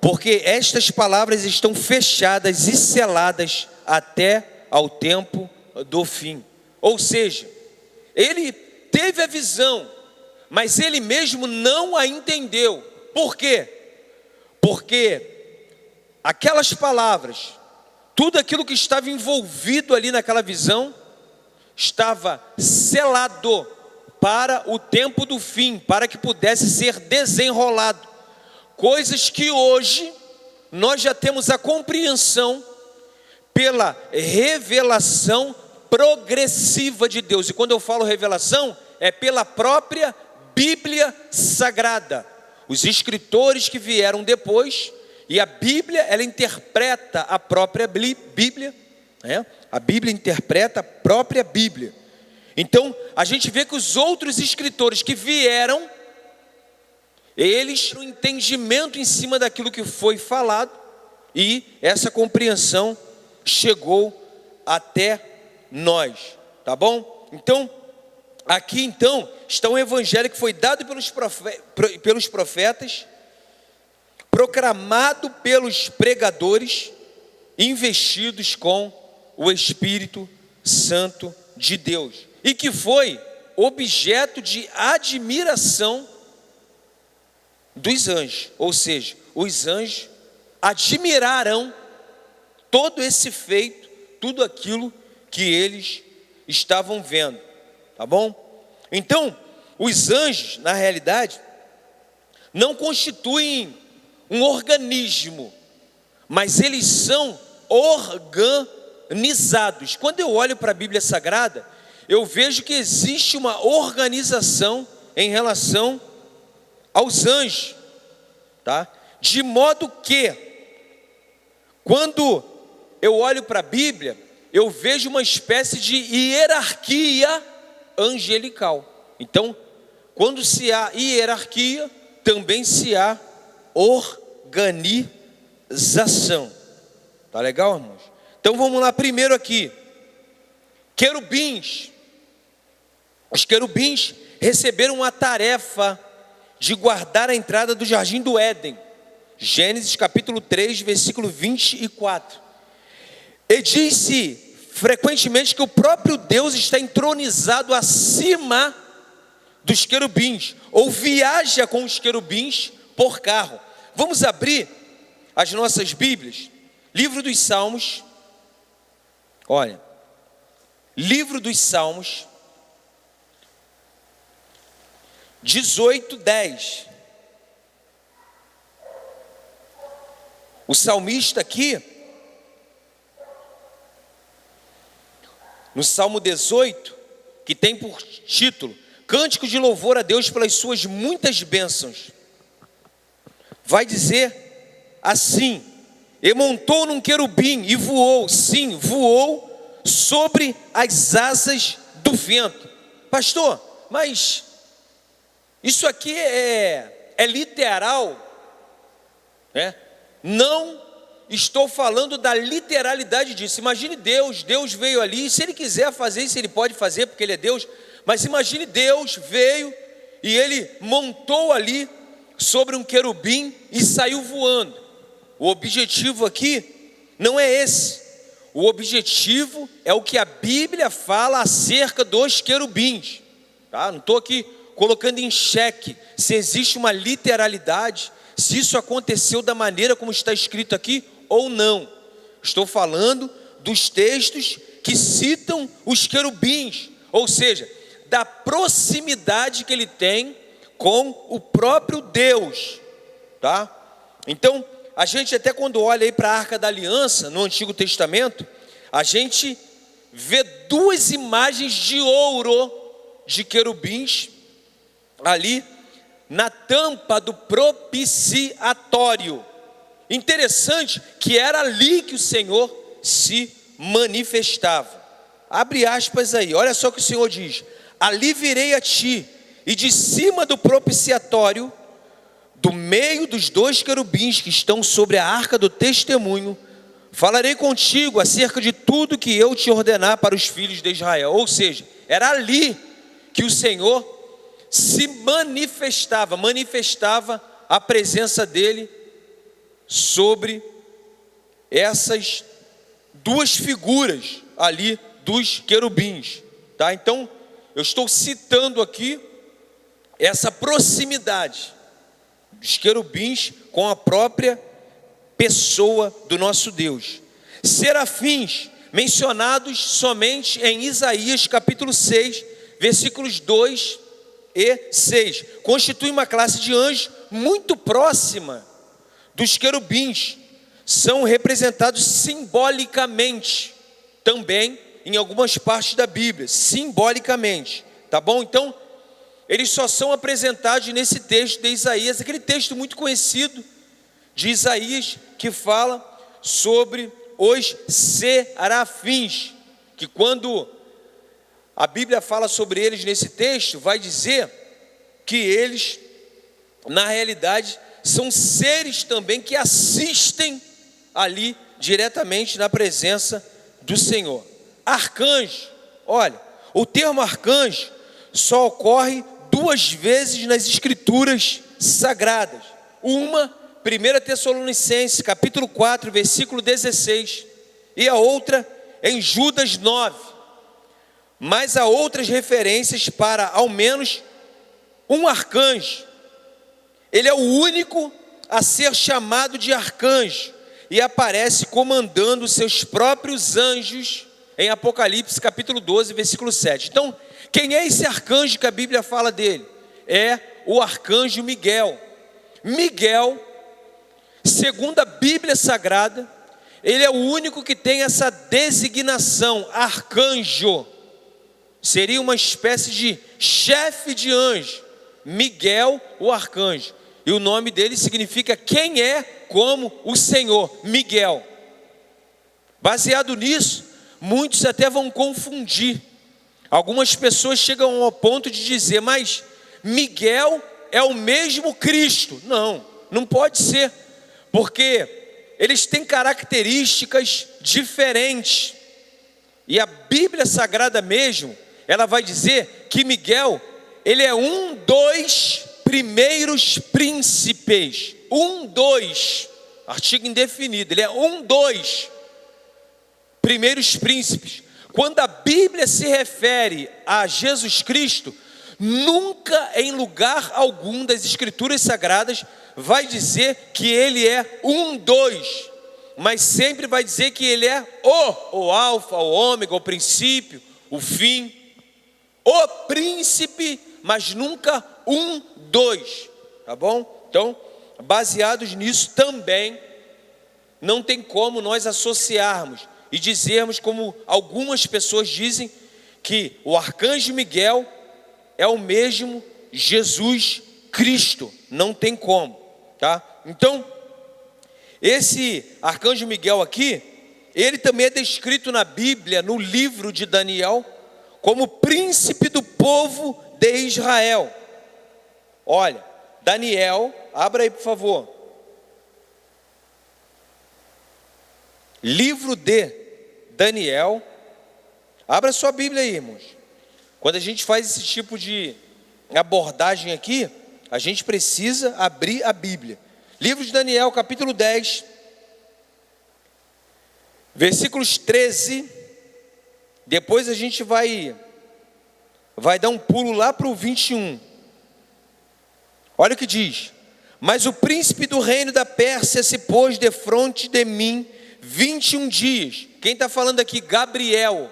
porque estas palavras estão fechadas e seladas até ao tempo do fim. Ou seja, ele teve a visão, mas ele mesmo não a entendeu. Por quê? Porque aquelas palavras, tudo aquilo que estava envolvido ali naquela visão, estava selado para o tempo do fim, para que pudesse ser desenrolado. Coisas que hoje nós já temos a compreensão pela revelação progressiva de Deus. E quando eu falo revelação, é pela própria Bíblia Sagrada. Os escritores que vieram depois, e a Bíblia, ela interpreta a própria Bíblia, né? A Bíblia interpreta a própria Bíblia. Então, a gente vê que os outros escritores que vieram, eles tinham um entendimento em cima daquilo que foi falado, e essa compreensão chegou até nós, tá bom? Então, aqui então, está um evangelho que foi dado pelos profetas, proclamado pelos pregadores, investidos com o Espírito Santo de Deus, e que foi objeto de admiração dos anjos. Ou seja, os anjos admiraram todo esse feito, tudo aquilo que eles estavam vendo, tá bom? Então, os anjos, na realidade, não constituem um organismo, mas eles são organizados. Quando eu olho para a Bíblia Sagrada, eu vejo que existe uma organização em relação aos anjos, tá? De modo que, quando eu olho para a Bíblia, eu vejo uma espécie de hierarquia angelical. Então, quando se há hierarquia, também se há organização. Tá legal, irmãos? Então vamos lá primeiro aqui. Querubins. Os querubins receberam a tarefa de guardar a entrada do jardim do Éden. Gênesis capítulo 3, versículo 24. E disse frequentemente que o próprio Deus está entronizado acima dos querubins, ou viaja com os querubins por carro. Vamos abrir as nossas Bíblias, livro dos Salmos. Olha, livro dos Salmos 18:10. O salmista aqui, no Salmo 18, que tem por título Cântico de louvor a Deus pelas suas muitas bênçãos, vai dizer assim: e montou num querubim e voou, sim, voou sobre as asas do vento. Pastor, mas isso aqui é literal, né? Não estou falando da literalidade disso. Imagine Deus veio ali, se Ele quiser fazer isso, Ele pode fazer, porque Ele é Deus. Mas imagine Deus veio e Ele montou ali sobre um querubim e saiu voando. O objetivo aqui não é esse. O objetivo é o que a Bíblia fala acerca dos querubins, tá? Não estou aqui colocando em xeque se existe uma literalidade, se isso aconteceu da maneira como está escrito aqui ou não. Estou falando dos textos que citam os querubins, ou seja, da proximidade que ele tem com o próprio Deus, tá? Então, a gente até quando olha aí para a Arca da Aliança, no Antigo Testamento, a gente vê duas imagens de ouro de querubins ali na tampa do propiciatório. Interessante que era ali que o Senhor se manifestava. Abre aspas aí, olha só o que o Senhor diz: ali virei a ti, e de cima do propiciatório, do meio dos dois querubins que estão sobre a arca do testemunho, falarei contigo acerca de tudo que eu te ordenar para os filhos de Israel. Ou seja, era ali que o Senhor se manifestava a presença dele sobre essas duas figuras ali dos querubins, tá? Então, eu estou citando aqui essa proximidade dos querubins com a própria pessoa do nosso Deus. Serafins, mencionados somente em Isaías capítulo 6, versículos 2 e 6, constituem uma classe de anjos muito próxima dos querubins. São representados simbolicamente também em algumas partes da Bíblia, simbolicamente, tá bom? Então, eles só são apresentados nesse texto de Isaías, aquele texto muito conhecido de Isaías, que fala sobre os serafins, que quando a Bíblia fala sobre eles nesse texto, vai dizer que eles, na realidade, são seres também que assistem ali diretamente na presença do Senhor. Arcanjo, olha, o termo arcanjo só ocorre duas vezes nas Escrituras Sagradas. Uma, 1 Tessalonicenses, capítulo 4, versículo 16, e a outra em Judas 9. mas há outras referências para ao menos um arcanjo. Ele é o único a ser chamado de arcanjo e aparece comandando seus próprios anjos em Apocalipse capítulo 12, versículo 7. Então, quem é esse arcanjo que a Bíblia fala dele? É o arcanjo Miguel. Miguel, segundo a Bíblia Sagrada, ele é o único que tem essa designação, arcanjo. Seria uma espécie de chefe de anjo. Miguel, o arcanjo. E o nome dele significa quem é como o Senhor, Miguel. Baseado nisso, muitos até vão confundir. Algumas pessoas chegam ao ponto de dizer, mas Miguel é o mesmo Cristo. Não, não pode ser, porque eles têm características diferentes. E a Bíblia Sagrada mesmo, ela vai dizer que Miguel, ele é um dos primeiros príncipes. Artigo indefinido, ele é um dos primeiros príncipes. Quando a Bíblia se refere a Jesus Cristo, nunca em lugar algum das Escrituras Sagradas vai dizer que ele é um dos, mas sempre vai dizer que ele é o alfa, o ômega, o princípio, o fim, o príncipe, mas nunca um dos, tá bom? Então, baseados nisso também, não tem como nós associarmos e dizermos, como algumas pessoas dizem, que o arcanjo Miguel é o mesmo Jesus Cristo. Não tem como, tá? Então, esse arcanjo Miguel aqui, ele também é descrito na Bíblia, no livro de Daniel, como príncipe do povo de Israel. Olha, Daniel, abra aí por favor. Livro de Daniel. Abra sua Bíblia aí, irmãos. Quando a gente faz esse tipo de abordagem aqui, a gente precisa abrir a Bíblia. Livro de Daniel, capítulo 10, versículos 13. Depois a gente vai dar um pulo lá para o 21. Olha o que diz: mas o príncipe do reino da Pérsia se pôs defronte de mim 21 dias. Quem está falando aqui? Gabriel,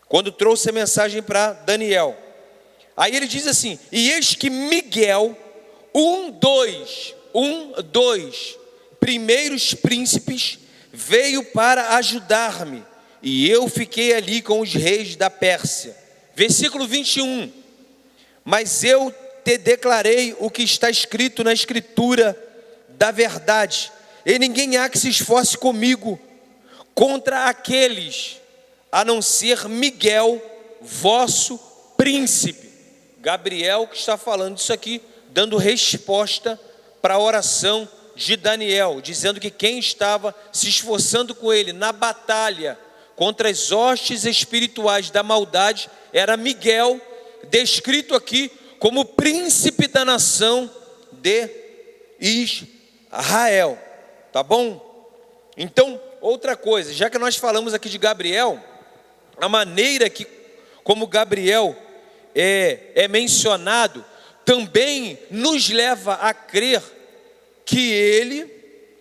quando trouxe a mensagem para Daniel. Aí ele diz assim: e eis que Miguel, um dos primeiros príncipes, veio para ajudar-me, e eu fiquei ali com os reis da Pérsia. Versículo 21. Mas eu te declarei o que está escrito na escritura da verdade, e ninguém há que se esforce comigo contra aqueles, a não ser Miguel, vosso príncipe. Gabriel que está falando isso aqui, dando resposta para a oração de Daniel, dizendo que quem estava se esforçando com ele na batalha contra as hostes espirituais da maldade era Miguel, descrito aqui como príncipe da nação de Israel. Tá bom? Então, outra coisa, já que nós falamos aqui de Gabriel, a maneira que como Gabriel é mencionado também nos leva a crer que ele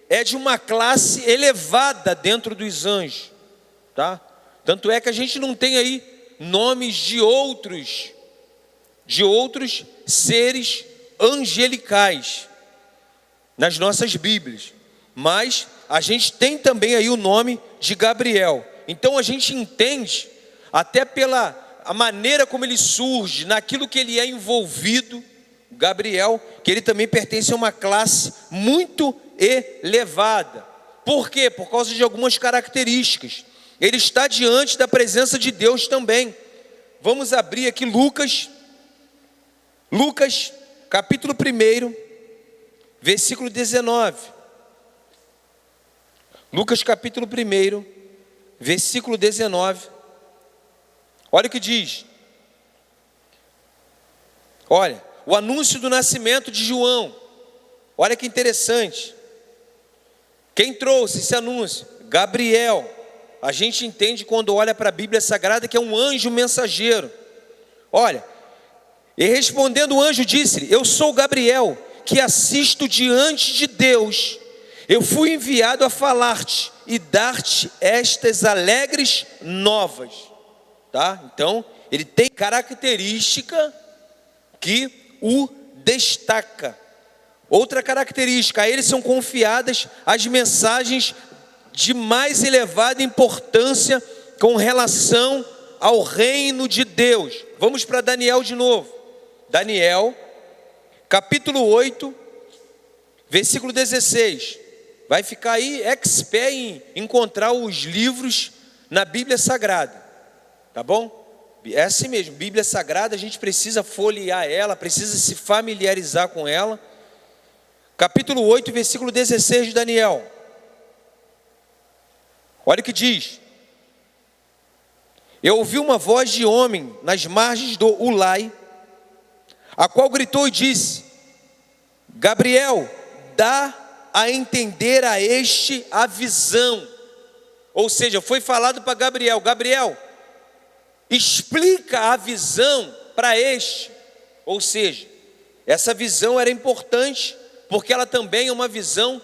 é de uma classe elevada dentro dos anjos, tá? Tanto é que a gente não tem aí nomes de outros seres angelicais nas nossas Bíblias, mas a gente tem também aí o nome de Gabriel. Então a gente entende, até pela a maneira como ele surge, naquilo que ele é envolvido, Gabriel, que ele também pertence a uma classe muito elevada. Por quê? Por causa de algumas características. Ele está diante da presença de Deus também. Vamos abrir aqui Lucas, capítulo 1, versículo 19. Lucas capítulo 1, versículo 19. Olha o que diz. Olha, o anúncio do nascimento de João. Olha que interessante. Quem trouxe esse anúncio? Gabriel. a gente entende quando olha para a Bíblia Sagrada que é um anjo mensageiro. Olha, e respondendo o anjo disse-lhe: eu sou Gabriel, que assisto diante de Deus. Eu fui enviado a falar-te e dar-te estas alegres novas. Tá? Então, ele tem característica que o destaca. Outra característica, a ele são confiadas as mensagens de mais elevada importância com relação ao reino de Deus. Vamos para Daniel de novo. Daniel, capítulo 8, versículo 16. Vai ficar aí expert em encontrar os livros na Bíblia Sagrada. Tá bom? É assim mesmo, Bíblia Sagrada, a gente precisa folhear ela, precisa se familiarizar com ela. Capítulo 8, versículo 16 de Daniel. Olha o que diz: eu ouvi uma voz de homem nas margens do Ulai, a qual gritou e disse: Gabriel, dá a entender a este a visão. Ou seja, foi falado para Gabriel: Gabriel, explica a visão para este. Ou seja, essa visão era importante, porque ela também é uma visão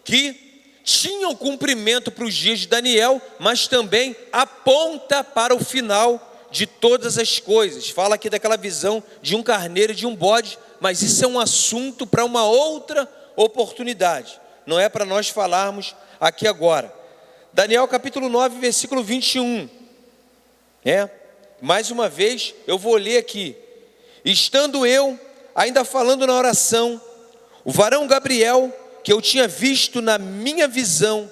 que tinha o cumprimento para os dias de Daniel, mas também aponta para o final de todas as coisas. Fala aqui daquela visão de um carneiro e de um bode, mas isso é um assunto para uma outra oportunidade. Não é para nós falarmos aqui agora. Daniel capítulo 9, versículo 21. Mais uma vez, eu vou ler aqui. Estando eu ainda falando na oração, o varão Gabriel, que eu tinha visto na minha visão,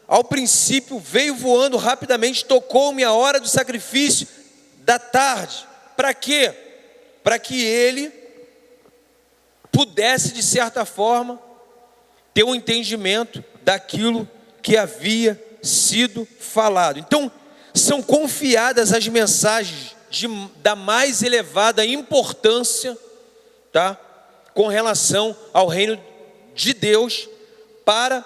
ao princípio veio voando rapidamente, tocou-me a hora do sacrifício da tarde. Para quê? Para que ele pudesse, de certa forma, ter um entendimento daquilo que havia sido falado. Então, são confiadas as mensagens da mais elevada importância, tá? Com relação ao reino de Deus para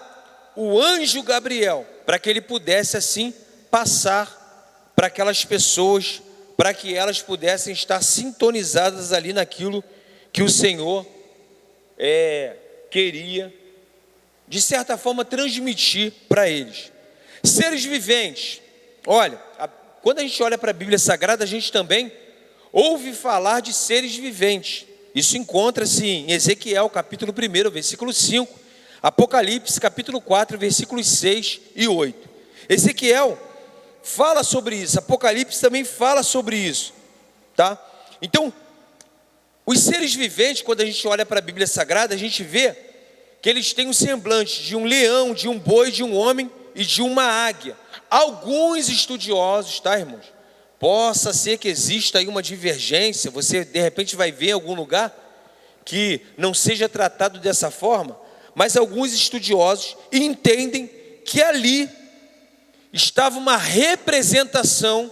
o anjo Gabriel, para que ele pudesse assim passar para aquelas pessoas, para que elas pudessem estar sintonizadas ali naquilo que o Senhor queria, de certa forma, transmitir para eles. Seres viventes. Olha, quando a gente olha para a Bíblia Sagrada, a gente também ouve falar de seres viventes. Isso encontra-se em Ezequiel, capítulo 1, versículo 5. Apocalipse, capítulo 4, versículos 6 e 8. Ezequiel fala sobre isso. Apocalipse também fala sobre isso. Tá? Então, os seres viventes, quando a gente olha para a Bíblia Sagrada, a gente vê que eles têm um semblante de um leão, de um boi, de um homem e de uma águia. Alguns estudiosos, tá, irmãos? Possa ser que exista aí uma divergência, você de repente vai ver em algum lugar que não seja tratado dessa forma, mas alguns estudiosos entendem que ali estava uma representação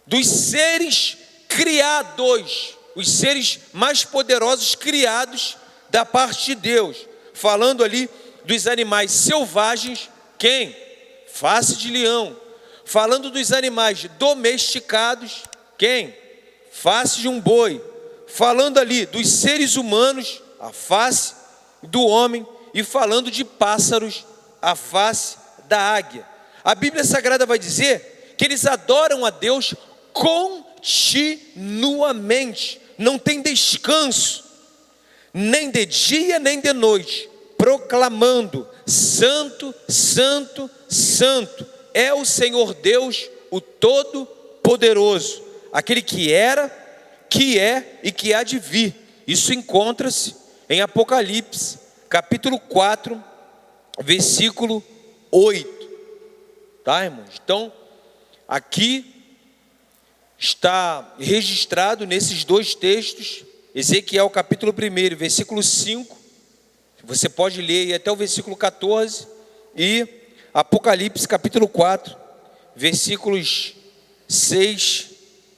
dos seres criados, os seres mais poderosos criados da parte de Deus, falando ali dos animais selvagens, quem? Face de leão. Falando dos animais domesticados, quem? Face de um boi. Falando ali dos seres humanos, a face do homem. E falando de pássaros, a face da águia. A Bíblia Sagrada vai dizer que eles adoram a Deus continuamente. Não tem descanso, nem de dia nem de noite, proclamando: Santo, Santo, Santo é o Senhor Deus, o Todo-Poderoso, aquele que era, que é e que há de vir. Isso encontra-se em Apocalipse, capítulo 4, versículo 8. Tá, irmãos? Então, aqui está registrado nesses dois textos, Ezequiel capítulo 1, versículo 5, você pode ler aí até o versículo 14, e Apocalipse capítulo 4, versículos 6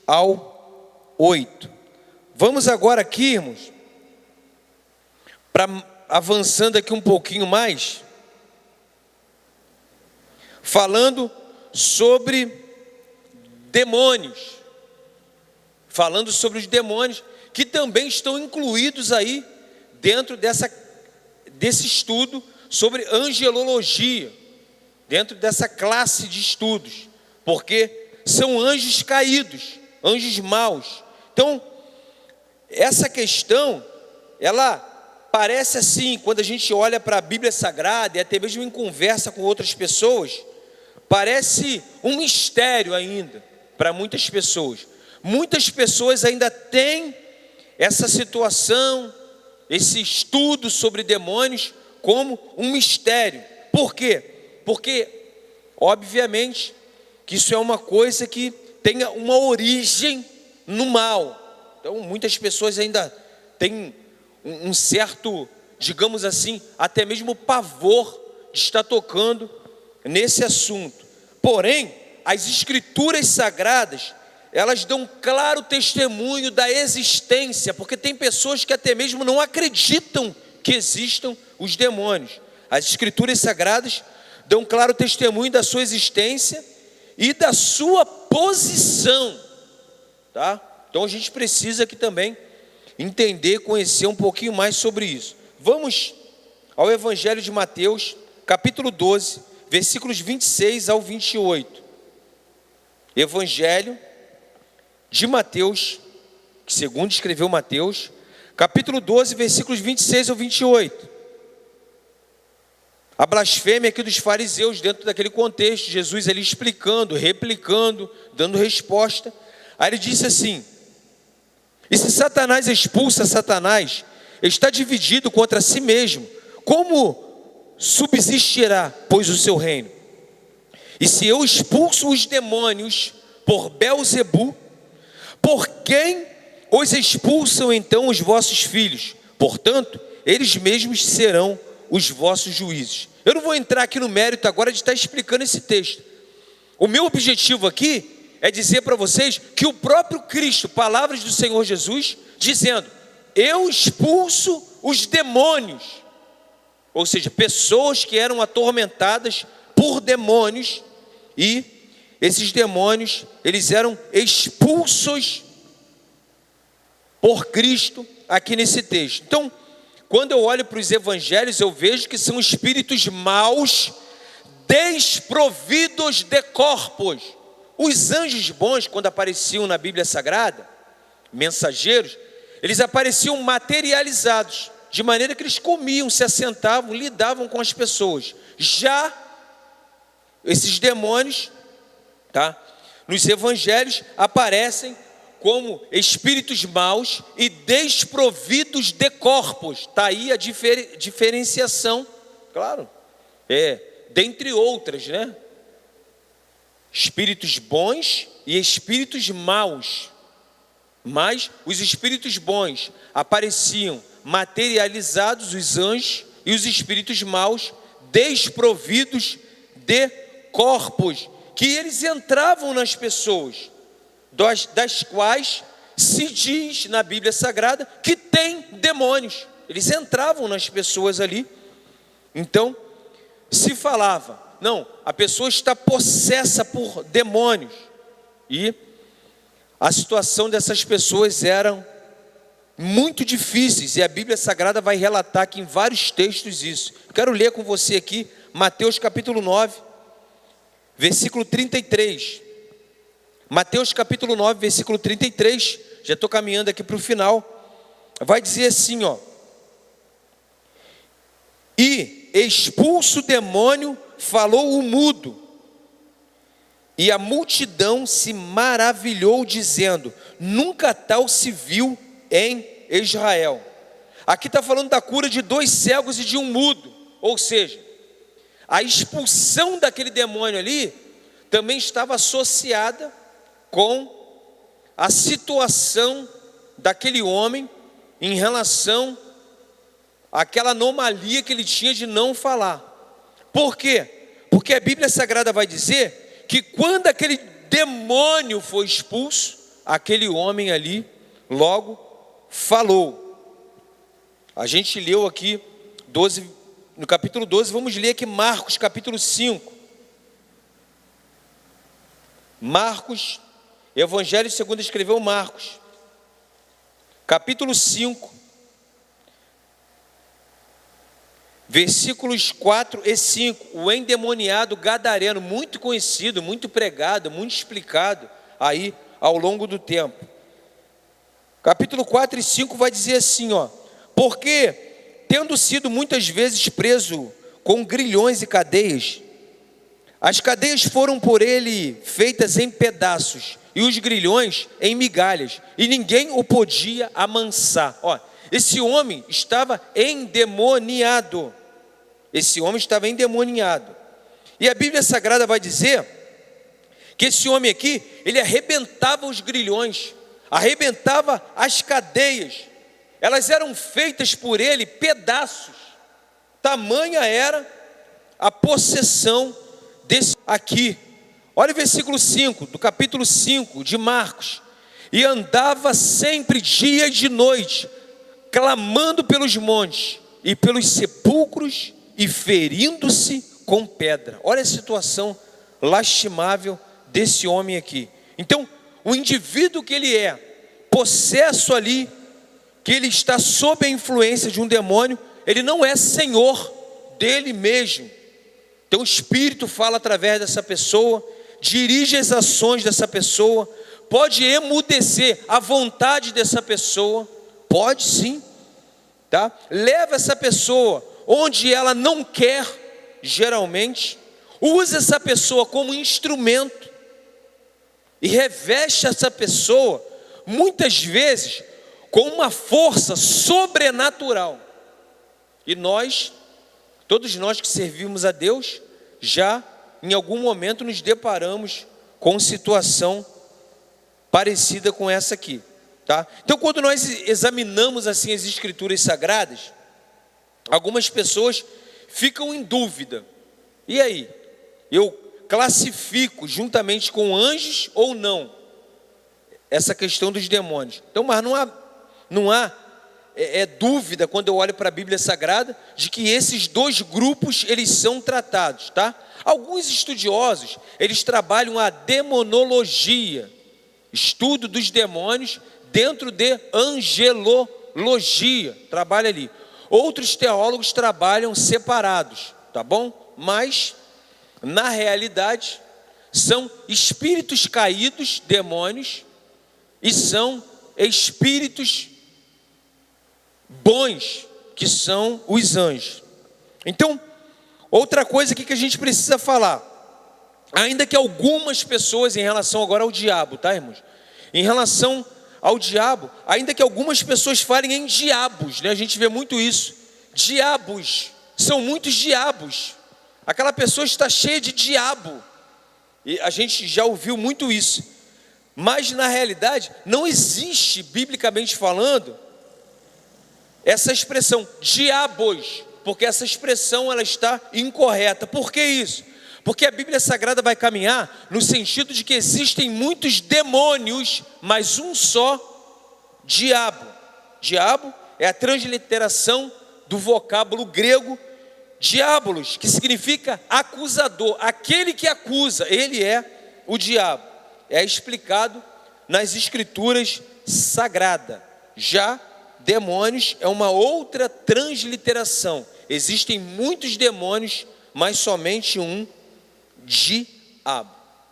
ao 8. Vamos agora aqui, irmãos, avançando aqui um pouquinho mais, falando sobre demônios, falando sobre os demônios, que também estão incluídos aí dentro desse estudo sobre angelologia, dentro dessa classe de estudos, porque são anjos caídos, anjos maus. Então, essa questão, ela parece assim, quando a gente olha para a Bíblia Sagrada, e até mesmo em conversa com outras pessoas, parece um mistério ainda para muitas pessoas. Muitas pessoas ainda têm essa situação, esse estudo sobre demônios como um mistério. Por quê? Porque, obviamente, que isso é uma coisa que tenha uma origem no mal. Então, muitas pessoas ainda têm um certo, digamos assim, até mesmo pavor de estar tocando nesse assunto. Porém, as Escrituras Sagradas, elas dão claro testemunho da existência, porque tem pessoas que até mesmo não acreditam que existam os demônios. As Escrituras Sagradas dão claro testemunho da sua existência e da sua posição, tá? Então a gente precisa aqui também entender, conhecer um pouquinho mais sobre isso. Vamos ao Evangelho de Mateus, capítulo 12, versículos 26 ao 28. Evangelho de Mateus, que segundo escreveu Mateus, capítulo 12, versículos 26 ao 28. A blasfêmia aqui dos fariseus dentro daquele contexto, Jesus ali explicando, replicando, dando resposta. Aí ele disse assim: e se Satanás expulsa Satanás, está dividido contra si mesmo, como subsistirá, pois, o seu reino? E se eu expulso os demônios por Belzebu, por quem os expulsam então os vossos filhos? Portanto, eles mesmos serão os vossos juízes. Eu não vou entrar aqui no mérito agora de estar explicando esse texto. O meu objetivo aqui é dizer para vocês que o próprio Cristo, palavras do Senhor Jesus, dizendo: eu expulso os demônios, ou seja, pessoas que eram atormentadas por demônios, e esses demônios, eles eram expulsos por Cristo aqui nesse texto. Então, quando eu olho para os evangelhos, eu vejo que são espíritos maus, desprovidos de corpos. Os anjos bons, quando apareciam na Bíblia Sagrada, mensageiros, eles apareciam materializados, de maneira que eles comiam, se assentavam, lidavam com as pessoas. Já esses demônios, tá, nos evangelhos aparecem como espíritos maus e desprovidos de corpos. Está aí a diferenciação, claro, dentre outras, né? Espíritos bons e espíritos maus. Mas os espíritos bons apareciam materializados, os anjos, e os espíritos maus desprovidos de corpos, que eles entravam nas pessoas, das quais se diz na Bíblia Sagrada que tem demônios. Eles entravam nas pessoas ali. Então, se falava: não, a pessoa está possessa por demônios. E a situação dessas pessoas eram muito difíceis, e a Bíblia Sagrada vai relatar aqui em vários textos isso. Quero ler com você aqui Mateus capítulo 9, versículo 33. Mateus capítulo 9, versículo 33, já estou caminhando aqui para o final. Vai dizer assim, ó: e expulso o demônio, falou o mudo, e a multidão se maravilhou, dizendo: nunca tal se viu em Israel. Aqui está falando da cura de 2 cegos e de um mudo. Ou seja, a expulsão daquele demônio ali também estava associada com a situação daquele homem em relação àquela anomalia que ele tinha de não falar. Por quê? Porque a Bíblia Sagrada vai dizer que quando aquele demônio foi expulso, aquele homem ali logo falou. A gente leu aqui no capítulo 12, vamos ler aqui Marcos capítulo 5. Marcos, Evangelho segundo escreveu Marcos, capítulo 5, versículos 4 e 5, o endemoniado gadareno, muito conhecido, muito pregado, muito explicado aí ao longo do tempo. Capítulo 4 e 5 vai dizer assim, ó: porque, tendo sido muitas vezes preso com grilhões e cadeias, as cadeias foram por ele feitas em pedaços, e os grilhões em migalhas, e ninguém o podia amansar. Ó, esse homem estava endemoniado. Esse homem estava endemoniado. E a Bíblia Sagrada vai dizer que esse homem aqui, ele arrebentava os grilhões, arrebentava as cadeias. Elas eram feitas por ele pedaços. Tamanha era a possessão desse aqui. Olha o versículo 5, do capítulo 5 de Marcos. E andava sempre dia e de noite, clamando pelos montes e pelos sepulcros e ferindo-se com pedra. Olha a situação lastimável desse homem aqui. Então, o indivíduo que ele é, possesso ali, que ele está sob a influência de um demônio, ele não é senhor dele mesmo. Então o Espírito fala através dessa pessoa, dirige as ações dessa pessoa, pode emudecer a vontade dessa pessoa, pode sim, tá? Leva essa pessoa onde ela não quer, geralmente, usa essa pessoa como instrumento e reveste essa pessoa, muitas vezes, com uma força sobrenatural. E nós, todos nós que servimos a Deus, já em algum momento nos deparamos com situação parecida com essa aqui, tá? Então, quando nós examinamos assim as Escrituras Sagradas, algumas pessoas ficam em dúvida. E aí? Eu classifico juntamente com anjos ou não essa questão dos demônios? Então, mas não há dúvida quando eu olho para a Bíblia Sagrada de que esses dois grupos eles são tratados, tá? Alguns estudiosos, eles trabalham a demonologia, estudo dos demônios dentro de angelologia, trabalha ali. Outros teólogos trabalham separados, tá bom? Mas, na realidade, são espíritos caídos, demônios, e são espíritos bons, que são os anjos. Então, outra coisa aqui que a gente precisa falar, ainda que algumas pessoas, em relação agora ao diabo, tá, irmãos? Em relação ao diabo, ainda que algumas pessoas falem em diabos, né? A gente vê muito isso. Diabos, são muitos diabos. Aquela pessoa está cheia de diabo. E a gente já ouviu muito isso. Mas na realidade, não existe, biblicamente falando, essa expressão diabos, porque essa expressão ela está incorreta. Por que isso? Porque a Bíblia Sagrada vai caminhar no sentido de que existem muitos demônios, mas um só diabo. Diabo é a transliteração do vocábulo grego diabolos, que significa acusador. Aquele que acusa, ele é o diabo. É explicado nas Escrituras Sagradas. Já demônios é uma outra transliteração. Existem muitos demônios, mas somente um diabo,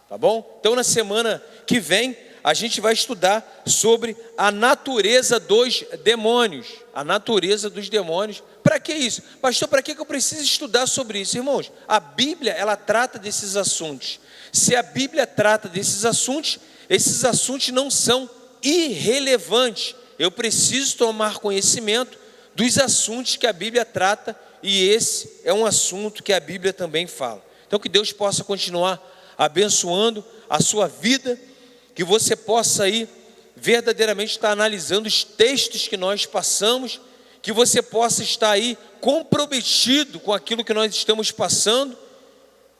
tá bom? Então na semana que vem a gente vai estudar sobre a natureza dos demônios. A natureza dos demônios. Para que isso? Pastor, para que eu preciso estudar sobre isso? Irmãos, a Bíblia ela trata desses assuntos. Se a Bíblia trata desses assuntos, esses assuntos não são irrelevantes. Eu preciso tomar conhecimento dos assuntos que a Bíblia trata, e esse é um assunto que a Bíblia também fala. Então que Deus possa continuar abençoando a sua vida, que você possa aí verdadeiramente estar analisando os textos que nós passamos, que você possa estar aí comprometido com aquilo que nós estamos passando.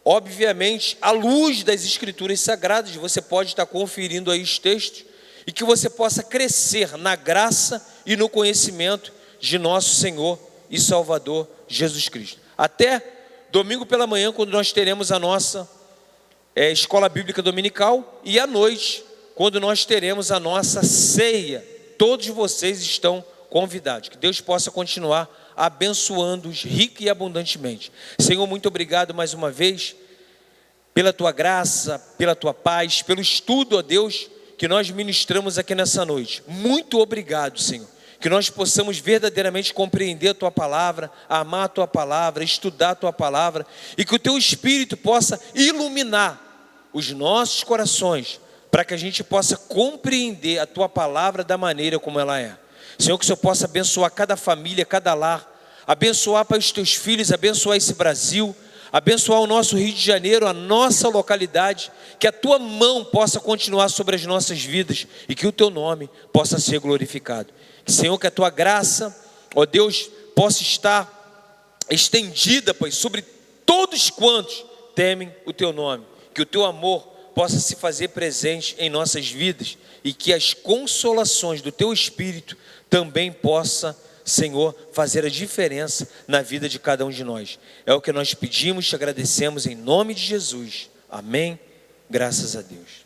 Obviamente, à luz das Escrituras Sagradas, você pode estar conferindo aí os textos, e que você possa crescer na graça e no conhecimento de nosso Senhor e Salvador Jesus Cristo. Até domingo pela manhã, quando nós teremos a nossa escola bíblica dominical, e à noite, quando nós teremos a nossa ceia. Todos vocês estão convidados. Que Deus possa continuar abençoando-os rica e abundantemente. Senhor, muito obrigado mais uma vez pela tua graça, pela tua paz, pelo estudo, ó Deus, que nós ministramos aqui nessa noite. Muito obrigado, Senhor. Que nós possamos verdadeiramente compreender a tua palavra, amar a tua palavra, estudar a tua palavra, e que o teu Espírito possa iluminar os nossos corações, para que a gente possa compreender a tua palavra da maneira como ela é. Senhor, que o Senhor possa abençoar cada família, cada lar, abençoar para os teus filhos, abençoar esse Brasil, abençoar o nosso Rio de Janeiro, a nossa localidade, que a tua mão possa continuar sobre as nossas vidas e que o teu nome possa ser glorificado. Senhor, que a tua graça, ó Deus, possa estar estendida, Pai, sobre todos quantos temem o teu nome, que o teu amor possa se fazer presente em nossas vidas e que as consolações do teu Espírito também possa, Senhor, fazer a diferença na vida de cada um de nós. É o que nós pedimos, te agradecemos em nome de Jesus. Amém. Graças a Deus.